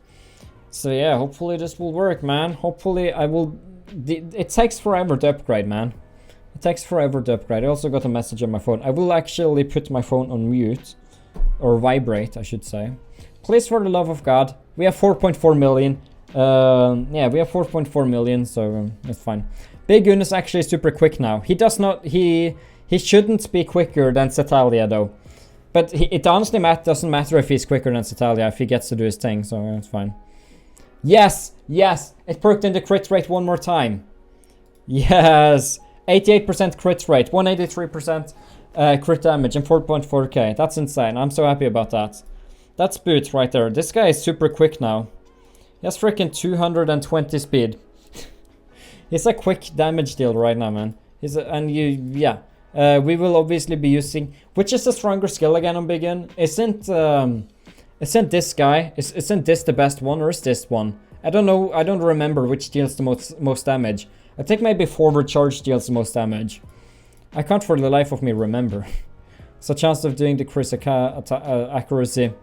So yeah, hopefully this will work, man. Hopefully I will... It takes forever to upgrade, man. It takes forever to upgrade. I also got a message on my phone. I will actually put my phone on mute. Or vibrate, I should say. Please, for the love of God. We have 4.4 million. Yeah, we have 4.4 million, so it's fine. Big Gun is actually super quick now. He does not... He shouldn't be quicker than Setalia, though. But it honestly doesn't matter if he's quicker than Setalia, if he gets to do his thing, so it's fine. Yes! Yes! It perked in the crit rate one more time. Yes! 88% crit rate, 183% crit damage, and 4.4k. That's insane. I'm so happy about that. That's boots right there. This guy is super quick now. He has freaking 220 speed. He's a quick damage deal right now, man. We will obviously be using... Which is the stronger skill again on Big Gun? Isn't this guy... Isn't this the best one, or is this one? I don't know. I don't remember which deals the most damage. I think maybe forward charge deals the most damage. I can't for the life of me remember. So chance of doing the crit accuracy.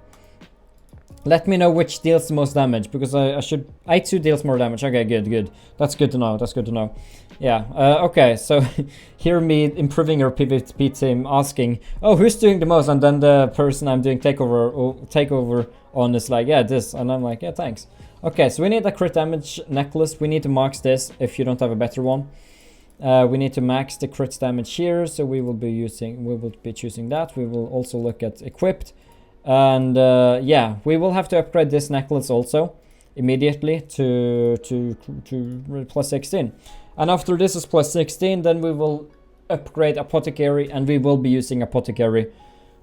Let me know which deals the most damage, because I should... I2 deals more damage. Okay, good. That's good to know. That's good to know. Yeah, okay, so hear me improving your PvP team asking, oh, who's doing the most? And then the person I'm doing takeover on is like, yeah, this. And I'm like, yeah, thanks. Okay, so we need a crit damage necklace. We need to max this if you don't have a better one. We need to max the crit damage here, so we will be choosing that. We will also look at equipped. And yeah, we will have to upgrade this necklace also immediately to plus 16. And after this is plus 16, then we will upgrade Apothecary, and we will be using Apothecary.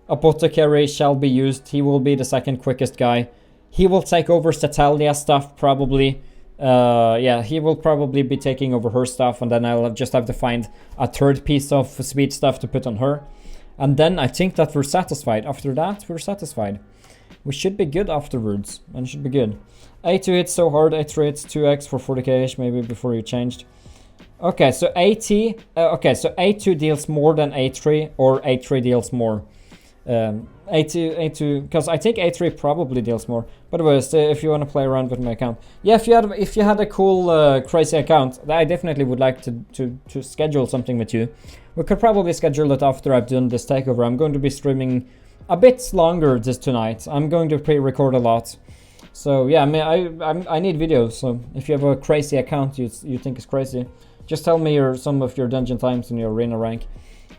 Apothecary shall be used. He will be the second quickest guy. He will take over Setalia stuff probably. Yeah, he will probably be taking over her stuff, and then I'll just have to find a third piece of speed stuff to put on her. And then I think that we're satisfied. After that, we're satisfied. We should be good afterwards, and it should be good. A2 hits so hard, A3 hits 2x for 40k maybe before you changed. Okay, so A2 deals more than A3, or A3 deals more. A2, because I think A3 probably deals more. But anyways, if you want to play around with my account, yeah, if you had a cool crazy account, I definitely would like to schedule something with you. We could probably schedule it after I've done this takeover. I'm going to be streaming a bit longer tonight. I'm going to pre-record a lot. So yeah, I need videos. So if you have a crazy account you think is crazy, just tell me some of your dungeon times and your arena rank,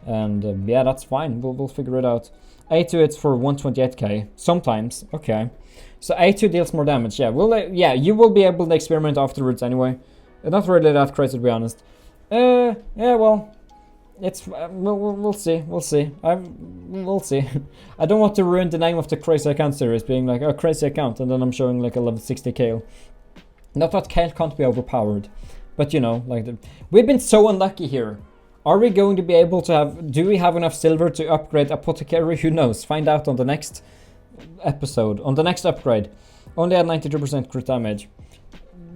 and yeah, that's fine. We'll figure it out. A2 it's for 128k sometimes. Okay, so A2 deals more damage. Yeah, you will be able to experiment afterwards anyway. Not really that crazy, to be honest. Yeah, well, it's we'll see. We'll see. I don't want to ruin the name of the crazy account series, being like a crazy account, and then I'm showing like a level 60 Kale. Not that Kale can't be overpowered, but you know, like we've been so unlucky here. Are we going to be able to have... Do we have enough silver to upgrade Apothecary? Who knows? Find out on the next episode. On the next upgrade. Only at 92% crit damage.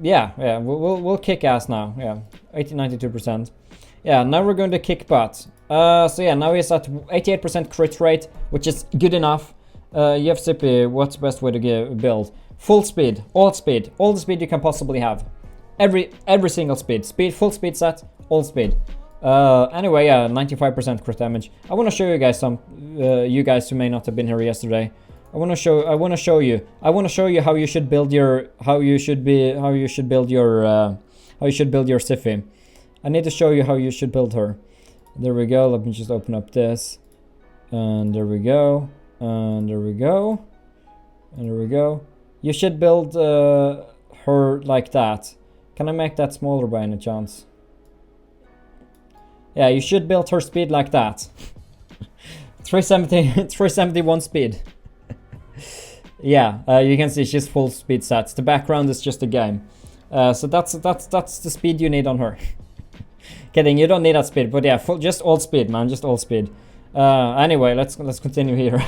Yeah. We'll kick ass now. Yeah. 92%. Yeah, now we're going to kick butt. So yeah, now he's at 88% crit rate, which is good enough. You have Sippy. What's the best way to build? Full speed. All speed. All the speed you can possibly have. Every single speed. Full speed set. All speed. Anyway, yeah, 95% crit damage. I want to show you guys you guys who may not have been here yesterday. I want to show you how you should build your Siffy. I need to show you how you should build her. There we go. Let me just open up this, and there we go, and there we go, and there we go. You should build her like that. Can I make that smaller by any chance? Yeah, you should build her speed like that. 371 speed. Yeah, you can see she's full speed sets. The background is just a game. So that's the speed you need on her. Kidding, you don't need that speed, but yeah, just all speed, man, just all speed. Anyway, let's continue here.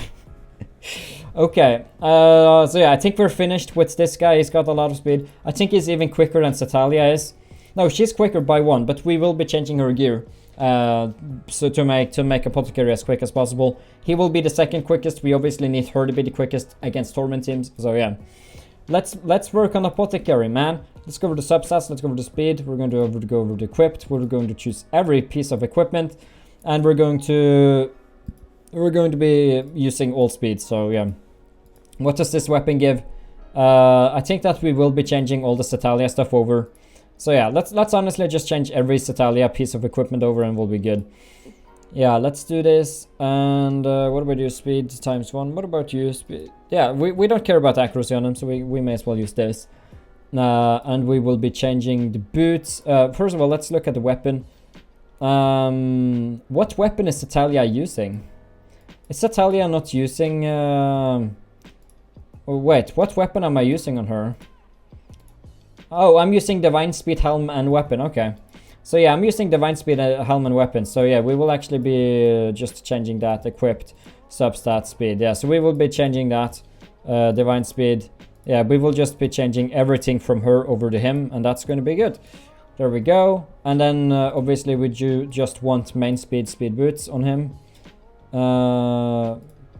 Okay, so yeah, I think we're finished with this guy. He's got a lot of speed. I think he's even quicker than Setalia is. No, she's quicker by 1, but we will be changing her gear. So to make Apothecary as quick as possible. He will be the second quickest. We obviously need her to be the quickest against Torment teams. So yeah, let's work on Apothecary, man. Let's go over the substats. Let's go over the speed. We're going to go over the equipped. We're going to choose every piece of equipment, and we're going to be using all speed. So yeah, what does this weapon give? I think that we will be changing all the Satalia stuff over. So yeah, let's honestly just change every Satalia piece of equipment over and we'll be good. Yeah, let's do this. And what about your speed times 1? What about you? Speed? Yeah, we don't care about accuracy on them, so we may as well use this. And we will be changing the boots. First of all, let's look at the weapon. What weapon is Satalia using? Is Satalia not using... Oh, wait, what weapon am I using on her? Oh, I'm using Divine Speed, Helm, and Weapon. Okay. So yeah, I'm using Divine Speed, Helm, and Weapon. So yeah, we will actually be just changing that. Equipped, Substat, Speed. Yeah, so we will be changing that. Divine Speed. Yeah, we will just be changing everything from her over to him. And that's going to be good. There we go. And then obviously we do just want main speed boots on him.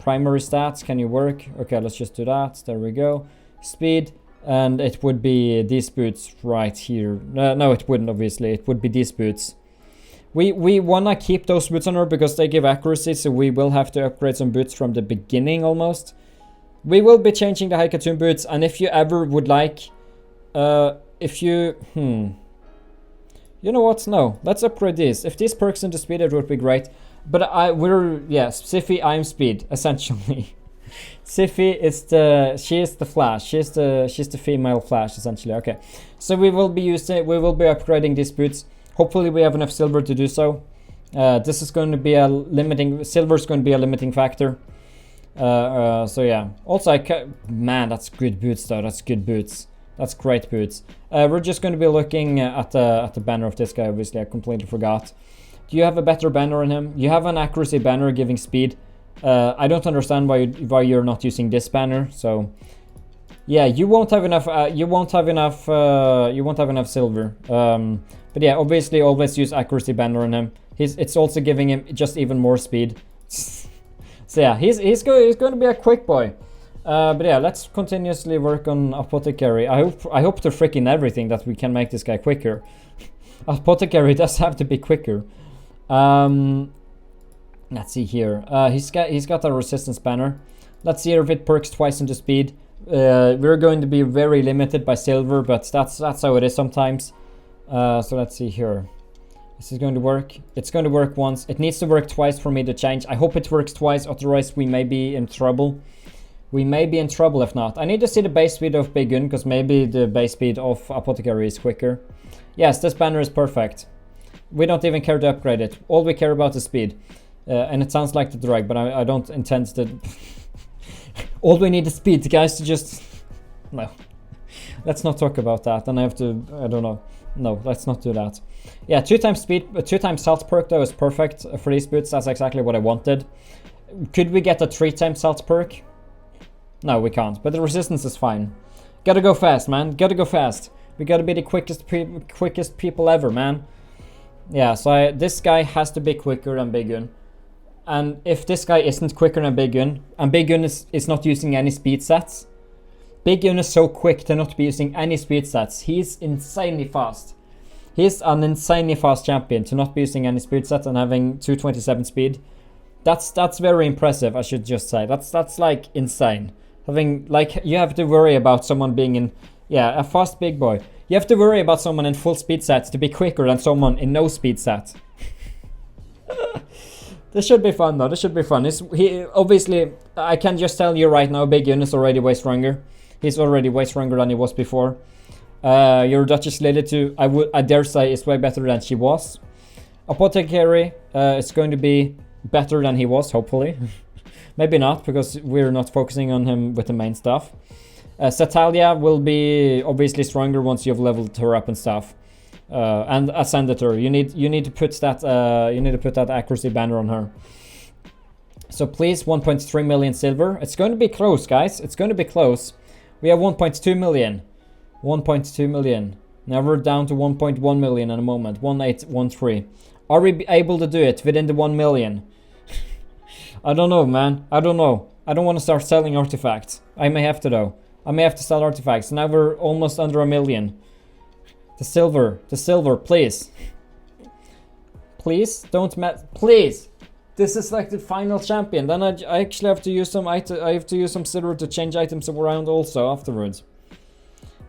Primary stats, can you work? Okay, let's just do that. There we go. Speed. And it would be these boots right here. No, it wouldn't, obviously. It would be these boots. We want to keep those boots on her because they give accuracy, so we will have to upgrade some boots from the beginning almost. We will be changing the Haikatun boots, and if you ever would like... You know what? No, let's upgrade these. If these perks into speed, it would be great. But Siphi, I'm speed, essentially. Siphi is she is the Flash. She's the female Flash, essentially. Okay, so we will be upgrading these boots. Hopefully, we have enough silver to do so. This is going to be silver is going to be a limiting factor. So yeah. Also, man, that's good boots though. That's good boots. That's great boots. We're just going to be looking at the banner of this guy. Obviously, I completely forgot. Do you have a better banner on him? You have an accuracy banner giving speed. I don't understand why you're not using this banner. So, yeah, you won't have enough. You won't have enough silver. But yeah, obviously, always use accuracy banner on him. It's also giving him just even more speed. So yeah, he's going to be a quick boy. But yeah, let's continuously work on Apothecary. I hope to freaking everything that we can make this guy quicker. Apothecary does have to be quicker. Let's see here. He's got a resistance banner. Let's see if it perks twice into speed. We're going to be very limited by silver, but that's how it is sometimes. So let's see here. This is going to work. It's going to work once. It needs to work twice for me to change. I hope it works twice, otherwise we may be in trouble. We may be in trouble if not. I need to see the base speed of Big Gun, because maybe the base speed of Apothecary is quicker. Yes, this banner is perfect. We don't even care to upgrade it. All we care about is speed. And it sounds like the drag, but I don't intend to... All we need is speed, guys, to just... No. Let's not talk about that. And I have to... I don't know. No, let's not do that. Yeah, 2 times speed, 2 times health perk, though, is perfect for these boots. That's exactly what I wanted. Could we get a 3 times health perk? No, we can't. But the resistance is fine. Gotta go fast, man. Gotta go fast. We gotta be the quickest people ever, man. Yeah, so this guy has to be quicker than Big Gun. And if this guy isn't quicker than Big Gun, and Big Gun is not using any speed sets, Big Gun is so quick to not be using any speed sets. He's insanely fast. He's an insanely fast champion to not be using any speed sets and having 227 speed. That's very impressive, I should just say. That's like insane. Having, like, you have to worry about someone being in, yeah, a fast big boy. You have to worry about someone in full speed sets to be quicker than someone in no speed set. This should be fun though, this should be fun. He obviously, I can just tell you right now, Big Gun is already way stronger. He's already way stronger than he was before. Your Duchess Lilitu, I dare say, is way better than she was. Apothecary is going to be better than he was, hopefully. Maybe not, because we're not focusing on him with the main stuff. Satalia will be obviously stronger once you've leveled her up and stuff. And ascended her. You need to put that accuracy banner on her. So please, 1.3 million silver. It's going to be close, guys. It's going to be close. We have 1.2 million. 1.2 million. Now we're down to 1.1 million in a moment. 1813. Are we able to do it within the 1 million? I don't know, man. I don't know. I don't want to start selling artifacts. I may have to, though. I may have to sell artifacts. Now we're almost under 1 million. The silver, please. Please, don't please. This is like the final champion. Then I actually have to use some I have to use some silver to change items around also afterwards.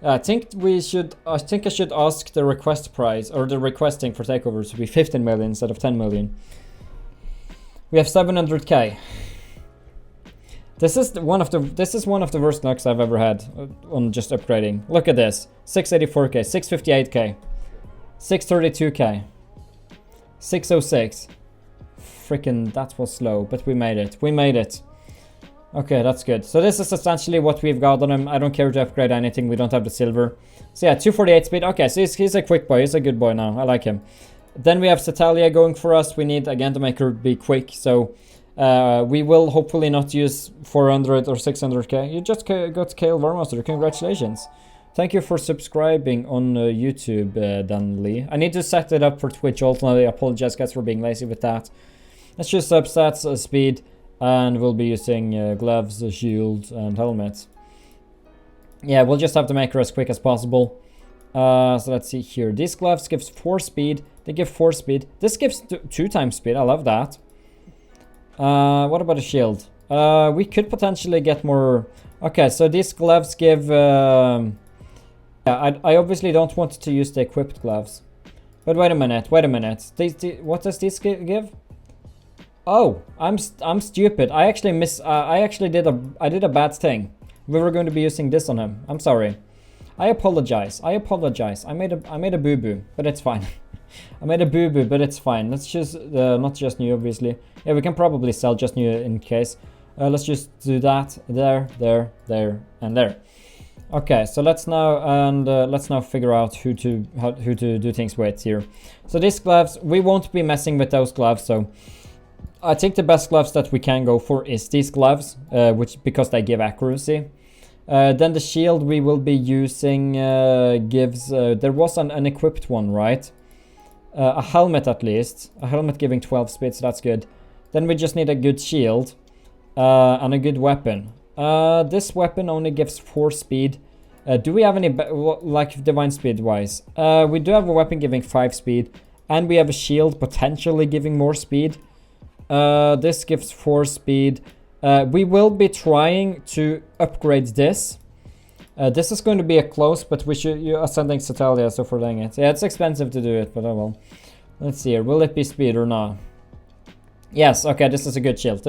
I think I should ask the request price or the requesting for takeovers to be 15 million instead of 10 million. We have 700k. This is one of the worst lucks I've ever had on just upgrading. Look at this. 684k, 658k, 632k, 606. Freaking, that was slow, but we made it. We made it. Okay, that's good. So this is essentially what we've got on him. I don't care to upgrade anything. We don't have the silver. So yeah, 248 speed. Okay, so he's a quick boy. He's a good boy now. I like him. Then we have Satalia going for us. We need, again, to make her be quick. So we will hopefully not use 400 or 600k. You just got Kale Warmaster. Congratulations. Thank you for subscribing on YouTube, Dan Lee. I need to set it up for Twitch also. I apologize, guys, for being lazy with that. Let's just substats, speed. And we'll be using gloves, shield, and helmet. Yeah, we'll just have to make her as quick as possible. So let's see here. These gloves gives 4 speed. They give 4 speed. This gives 2 times speed. I love that. What about a shield? We could potentially get more. Okay, so these gloves give... yeah, I obviously don't want to use the equipped gloves. But wait a minute. What does this give? Oh, I'm stupid. I actually did a bad thing. We were going to be using this on him. I'm sorry. I apologize. I made a boo-boo, but it's fine. I made a boo-boo, but it's fine. Let's just not just new, obviously. Yeah, we can probably sell just new in case. Let's just do that. There, and there. Okay, so let's now figure out who to do things with here. So these gloves, we won't be messing with those gloves, so I think the best gloves that we can go for is these gloves, because they give accuracy. Then the shield we will be using gives... there was an equipped one, right? A helmet at least. A helmet giving 12 speed, so that's good. Then we just need a good shield and a good weapon. This weapon only gives 4 speed. Do we have any, like, divine speed wise? We do have a weapon giving 5 speed. And we have a shield potentially giving more speed. This gives 4 speed. We will be trying to upgrade this. This is going to be a close, but we should... You're ascending Satalia, so for dang it. Yeah, it's expensive to do it, but oh well. Let's see here. Will it be speed or not? Yes, okay, this is a good shield.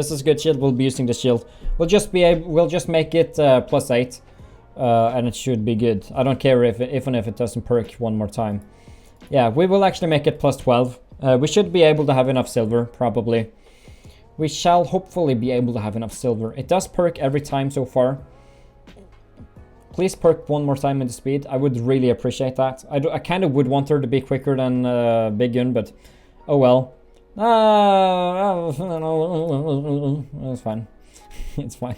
We'll be using the shield. We'll just make it +8. And it should be good. I don't care if it doesn't perk one more time. Yeah, we will actually make it +12. We should be able to have enough silver, probably. We shall hopefully be able to have enough silver. It does perk every time so far. Please perk one more time in the speed. I would really appreciate that. I kind of would want her to be quicker than Big Gun, but oh well. It's fine. It's fine.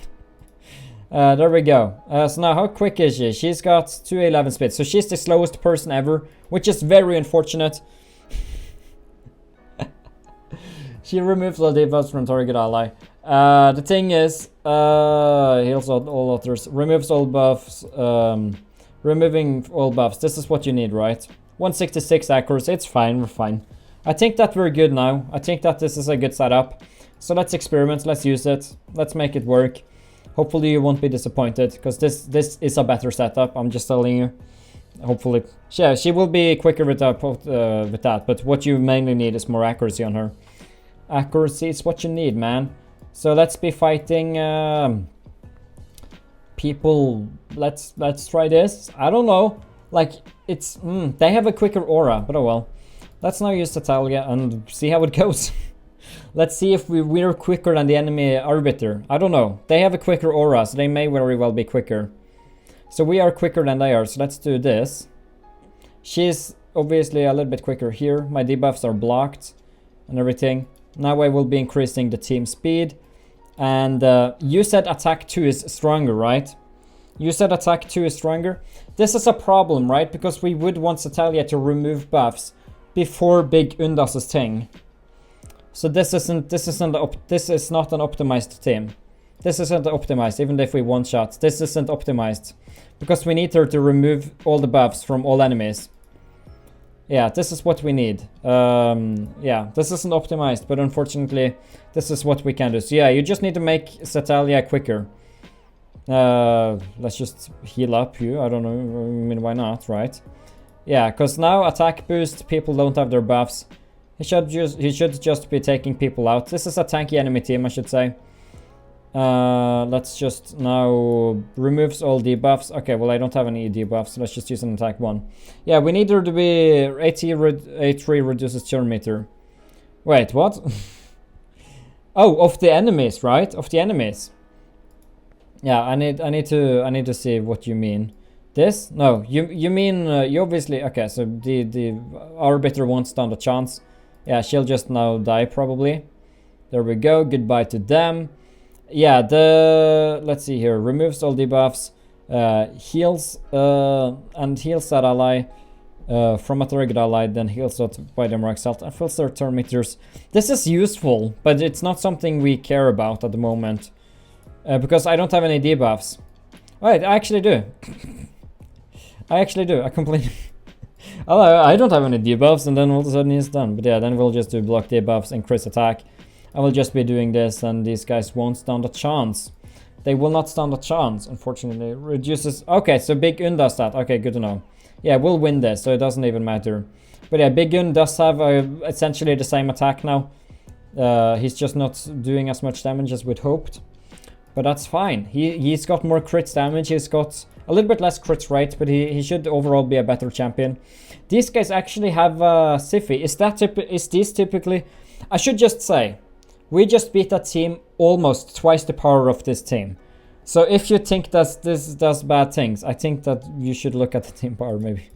There we go. So now, how quick is she? She's got 211 speed. So she's the slowest person ever, which is very unfortunate. She removes all debuffs from target ally. The thing is, heals all others, removes all buffs, removing all buffs. This is what you need, right? 166 accuracy, it's fine, we're fine. I think that we're good now. I think that this is a good setup. So let's experiment, let's use it. Let's make it work. Hopefully you won't be disappointed, because this is a better setup, I'm just telling you. Hopefully. Yeah, she will be quicker with that, but what you mainly need is more accuracy on her. Accuracy is what you need, man. So let's be fighting people. Let's try this. I don't know. Like, it's... they have a quicker aura, but oh well. Let's now use Satalia and see how it goes. Let's see if we're quicker than the enemy arbiter. I don't know. They have a quicker aura, so they may very well be quicker. So we are quicker than they are, so let's do this. She's obviously a little bit quicker here. My debuffs are blocked and everything. Now I will be increasing the team speed. And you said attack 2 is stronger, right? You said attack 2 is stronger. This is a problem, right? Because we would want Satalia to remove buffs before Big Undas's thing. So this is not an optimized team. This isn't optimized, even if we one-shot. This isn't optimized. Because we need her to remove all the buffs from all enemies. Yeah, this is what we need. Yeah, this isn't optimized, but unfortunately, this is what we can do. So yeah, you just need to make Satalia quicker. Let's just heal up you. I don't know. I mean, why not, right? Yeah, because now attack boost, people don't have their buffs. He should just be taking people out. This is a tanky enemy team, I should say. Let's just now removes all debuffs. Okay, well I don't have any debuffs, so let's just use an attack 1. Yeah, we need her to be A3 reduces turn meter. Wait, what? Oh, of the enemies, right? Of the enemies. Yeah, I need to see what you mean. This? No, you mean you obviously okay. So the arbiter won't stand a chance. Yeah, she'll just now die probably. There we go. Goodbye to them. Yeah, let's see here. Removes all debuffs, heals and heals that ally from a target ally, then heals that by the mark self and fills their turn meters. This is useful, but it's not something we care about at the moment because I don't have any debuffs. Wait, I actually do. I actually do. I completely. Oh, I don't have any debuffs, and then all of a sudden he's done. But yeah, then we'll just do block debuffs, increase attack. I will just be doing this, and these guys won't stand a chance. They will not stand a chance, unfortunately. Reduces. Okay, so Big Un does that. Okay, good to know. Yeah, we'll win this, so it doesn't even matter. But yeah, Big Un does have essentially the same attack now. He's just not doing as much damage as we'd hoped. But that's fine. He's got more crits damage. He's got a little bit less crits rate, but he should overall be a better champion. These guys actually have Siphi. Is these typically? I should just say, we just beat a team almost twice the power of this team. So if you think that this does bad things, I think that you should look at the team power maybe.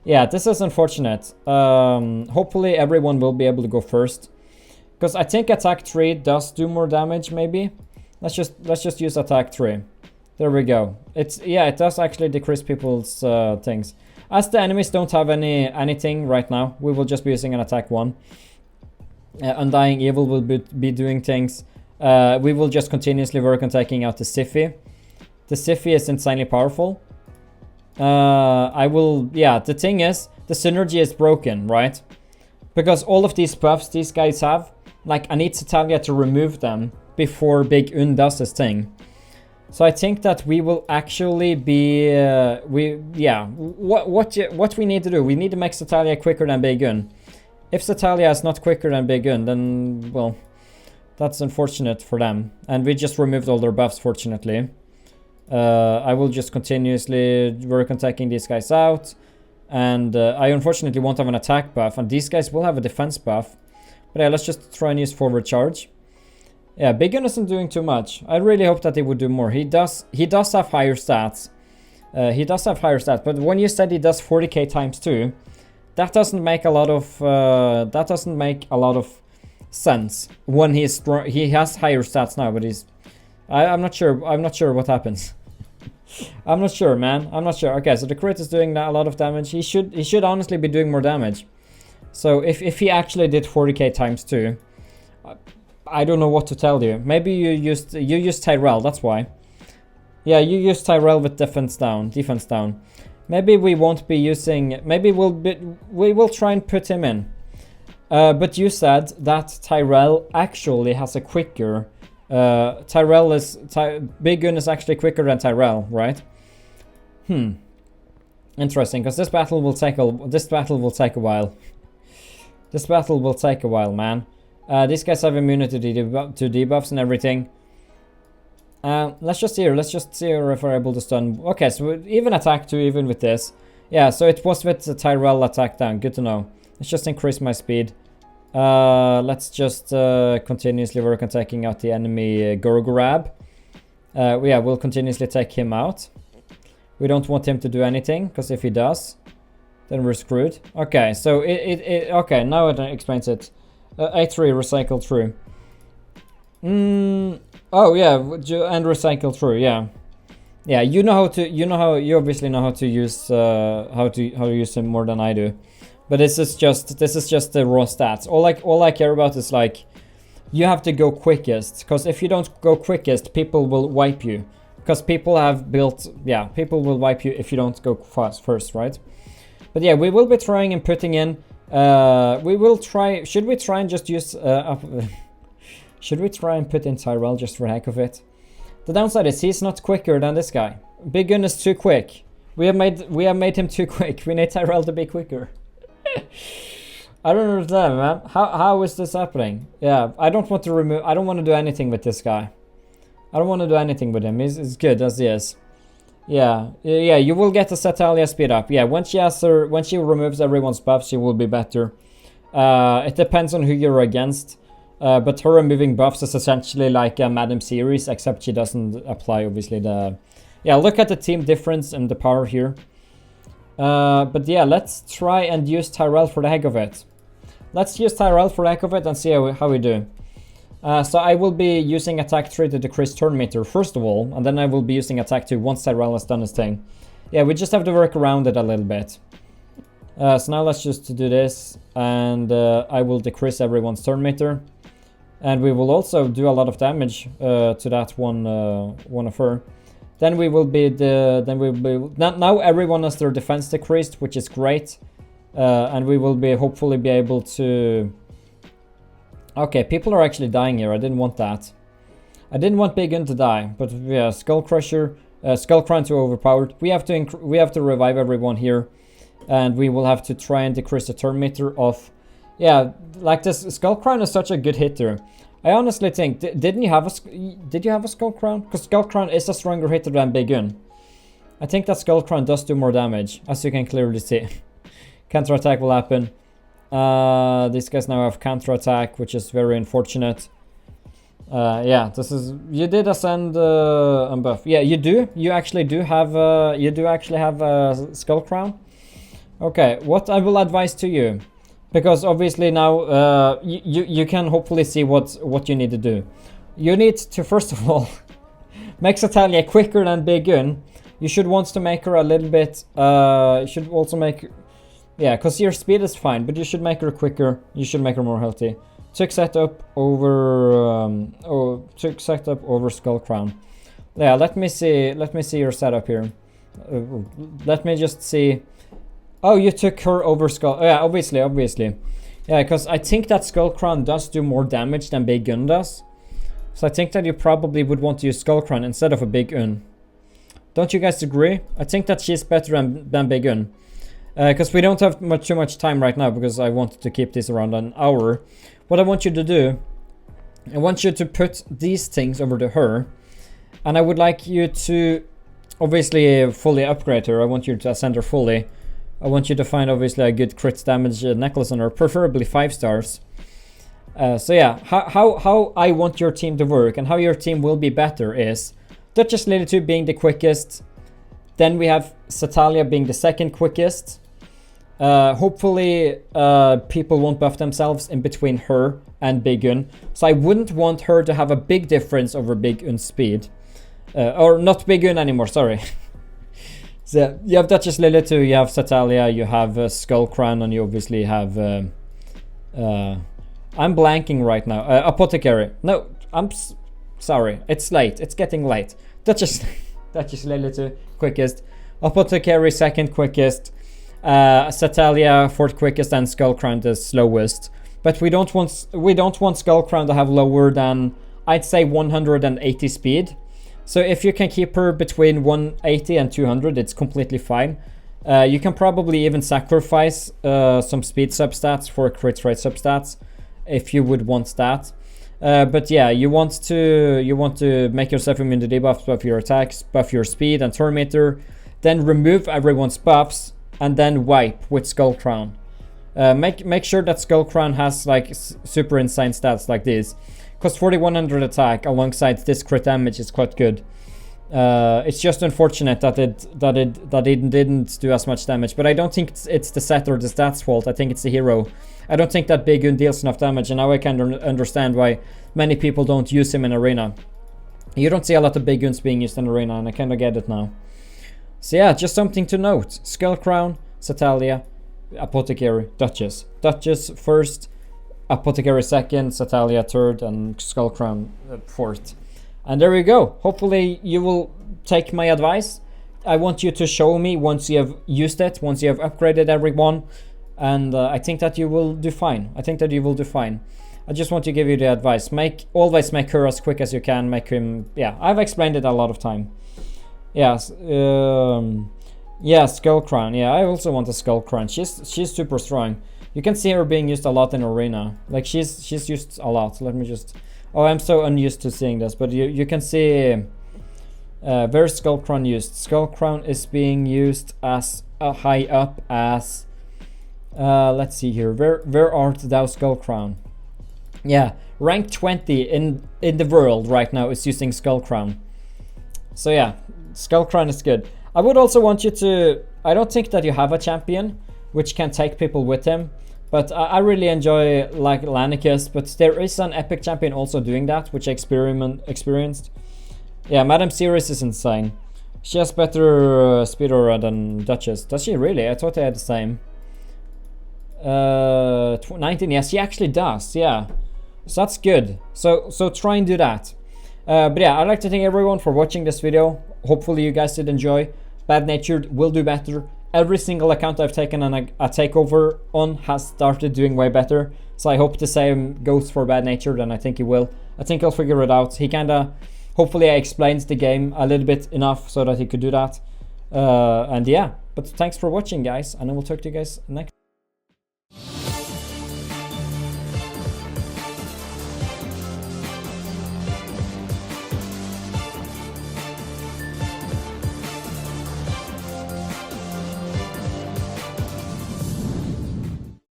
Yeah, this is unfortunate. Hopefully everyone will be able to go first, because I think attack 3 does do more damage maybe. Let's just use attack 3. There we go. It does actually decrease people's things. As the enemies don't have anything right now, we will just be using an attack 1. Undying Evil will be doing things. We will just continuously work on taking out the Siphi. The Siphi is insanely powerful. The thing is, the synergy is broken, right? Because all of these buffs these guys have, like, I need Satalia to remove them before Big Un does his thing. So I think that we will actually be, what we need to do, we need to make Satalia quicker than Big Un. If Satalia is not quicker than Big Un, then, well, that's unfortunate for them. And we just removed all their buffs, fortunately. I will just continuously work on taking these guys out. And I unfortunately won't have an attack buff, and these guys will have a defense buff. But yeah, let's just try and use forward charge. Yeah, Big Un isn't doing too much. I really hope that he would do more. He does have higher stats. But when you said he does 40k times 2, that doesn't make a lot of sense. When he has higher stats now, but I'm not sure what happens. I'm not sure, man. I'm not sure. Okay, so the crit is doing a lot of damage. He should honestly be doing more damage. So if he actually did 40k times 2, I don't know what to tell you. Maybe you used Tayrel, that's why. Yeah, you used Tayrel with defense down. Maybe we won't be using. Maybe we will try and put him in. But you said that Tayrel actually has a quicker. Big Un is actually quicker than Tayrel, right? Interesting, because this battle will take a while. This battle will take a while, man. These guys have immunity to debuffs and everything. Let's just see if we're able to stun. Okay, so even attack 2 even with this. Yeah, so it was with the Tayrel attack down. Good to know. Let's just increase my speed. Let's just continuously work on taking out the enemy Gorgorab. Yeah, we'll continuously take him out. We don't want him to do anything, because if he does, then we're screwed. Okay, so okay, now it explains it. A3 recycle true. Oh yeah, and recycle true, yeah. Yeah, you know how to. You obviously know how to use how to use him more than I do. But this is just the raw stats. All I care about is like, you have to go quickest, because if you don't go quickest, people will wipe you. Because people have built, yeah, people will wipe you if you don't go fast first, right? But yeah, we will be trying and putting in. We will try. Should we try and just use? Should we try and put in Tayrel just for the heck of it? The downside is he's not quicker than this guy. Big Gun is too quick. We have made him too quick. We need Tayrel to be quicker. I don't understand, man. How is this happening? Yeah, I don't want to do anything with this guy. I don't want to do anything with him. He's good as he is. Yeah, you will get the Satalia speed up. Yeah, when she removes everyone's buffs, she will be better. It depends on who you're against. But her removing buffs is essentially like a Madam series, except she doesn't apply, obviously, the... Yeah, look at the team difference and the power here. But yeah, let's try and use Tayrel for the heck of it. Let's use Tayrel for the heck of it and see how we do. So I will be using attack 3 to decrease turn meter first of all, and then I will be using attack 2 once Tayrel has done his thing. Yeah, we just have to work around it a little bit. So now let's just do this, and I will decrease everyone's turn meter. And we will also do a lot of damage to that one of her. Then we will be now everyone has their defense decreased, which is great. And we will hopefully be able to... Okay, people are actually dying here. I didn't want that. I didn't want Big Gun to die, but yeah, Skull Crusher, Skull Crown too overpowered. We have to revive everyone here, and we will have to try and decrease the turn meter of... Yeah, like this Skull Crown is such a good hitter. I honestly think, did you have a Skull Crown? Because Skull Crown is a stronger hitter than Big Gun. I think that Skull Crown does do more damage, as you can clearly see. Counter attack will happen. These guys now have counter attack, which is very unfortunate. Yeah, this is... You did ascend buff. Yeah, you do. You actually do have a Skull Crown. Okay, what I will advise to you, because obviously now you can hopefully see what you need to do. You need to first of all make Satalia quicker than Big Gun. You should want to make her a little bit. You should also make... Yeah, because your speed is fine, but you should make her quicker. You should make her more healthy. Took setup over Skull Crown. Yeah, let me see your setup here. Let me just see. Oh, you took her over Skull. Oh, yeah, obviously. Yeah, because I think that Skull Crown does do more damage than Big Gun does. So I think that you probably would want to use Skull Crown instead of a Big Gun. Don't you guys agree? I think that she's better than Big Gun. Because we don't have too much time right now, because I wanted to keep this around an hour. What I want you to do, I want you to put these things over to her, and I would like you to obviously fully upgrade her. I want you to ascend her fully. I want you to find obviously a good crit damage necklace on her, preferably 5 stars. So yeah, how I want your team to work and how your team will be better is Duchess Lilitu being the quickest, then we have Satalia being the second quickest. Hopefully people won't buff themselves in between her and Big Gun. So I wouldn't want her to have a big difference over Big Gun's speed. Or not Big Gun anymore, sorry. So you have Duchess Lilitu, you have Satalia, you have Skull Crown, and you obviously have... I'm blanking right now. Apothecary. No, sorry. It's late. It's getting late. Duchess Lilitu, quickest. Apothecary, second quickest. Satalia, fourth quickest, and Skull Crown the slowest. But we don't want Skull Crown to have lower than, I'd say, 180 speed. So if you can keep her between 180 and 200, it's completely fine. You can probably even sacrifice some speed substats for crit rate substats if you would want that. But yeah, you want to make yourself immune to debuffs, buff your attacks, buff your speed and turn meter, then remove everyone's buffs, and then wipe with Skull Crown. Make sure that Skull Crown has like super insane stats like this, because 4100 attack alongside this crit damage is quite good. It's just unfortunate that it didn't do as much damage, but I don't think it's the set or the stats fault. I think it's the hero. I don't think that Big Gun deals enough damage, and now I can understand why many people don't use him in arena. You don't see a lot of big guns being used in Arena, and I kind of get it now. So yeah, just something to note. Skull Crown, Satalia, Apothecary, Duchess. Duchess first, Apothecary second, Satalia third, and Skull Crown fourth. And there you go. Hopefully you will take my advice. I want you to show me once you have used it, once you have upgraded everyone. And I think that you will do fine. I think that you will do fine. I just want to give you the advice. Always make her as quick as you can. Make him, yeah, I've explained it a lot of time. Yes, yeah, Skull Crown. Yeah, I also want a Skull Crown. She's super strong. You can see her being used a lot in Arena. Like she's used a lot. Let me just. Oh, I'm so unused to seeing this, but you can see. Where's Skull Crown used? Skull Crown is being used as high up as. Let's see here. Where art thou, Skull Crown? Yeah, rank 20 in the world right now is using Skull Crown. So yeah, Skull Crown is good. I would also want you to. I don't think that you have a champion which can take people with him, but I really enjoy like Lanicus. But there is an epic champion also doing that, which I experienced. Yeah, Madame Series is insane. She has better speed aura than Duchess. Does she really? I thought they had the same. 19. Yes, she actually does. Yeah. So that's good. So try and do that. But yeah, I'd like to thank everyone for watching this video. Hopefully you guys did enjoy. Bad Natured will do better. Every single account I've taken a takeover on has started doing way better. So I hope the same goes for Bad Natured, and I think he will. I think he'll figure it out. He kinda, hopefully I explained the game a little bit enough so that he could do that. And yeah, but thanks for watching guys, and I will talk to you guys next.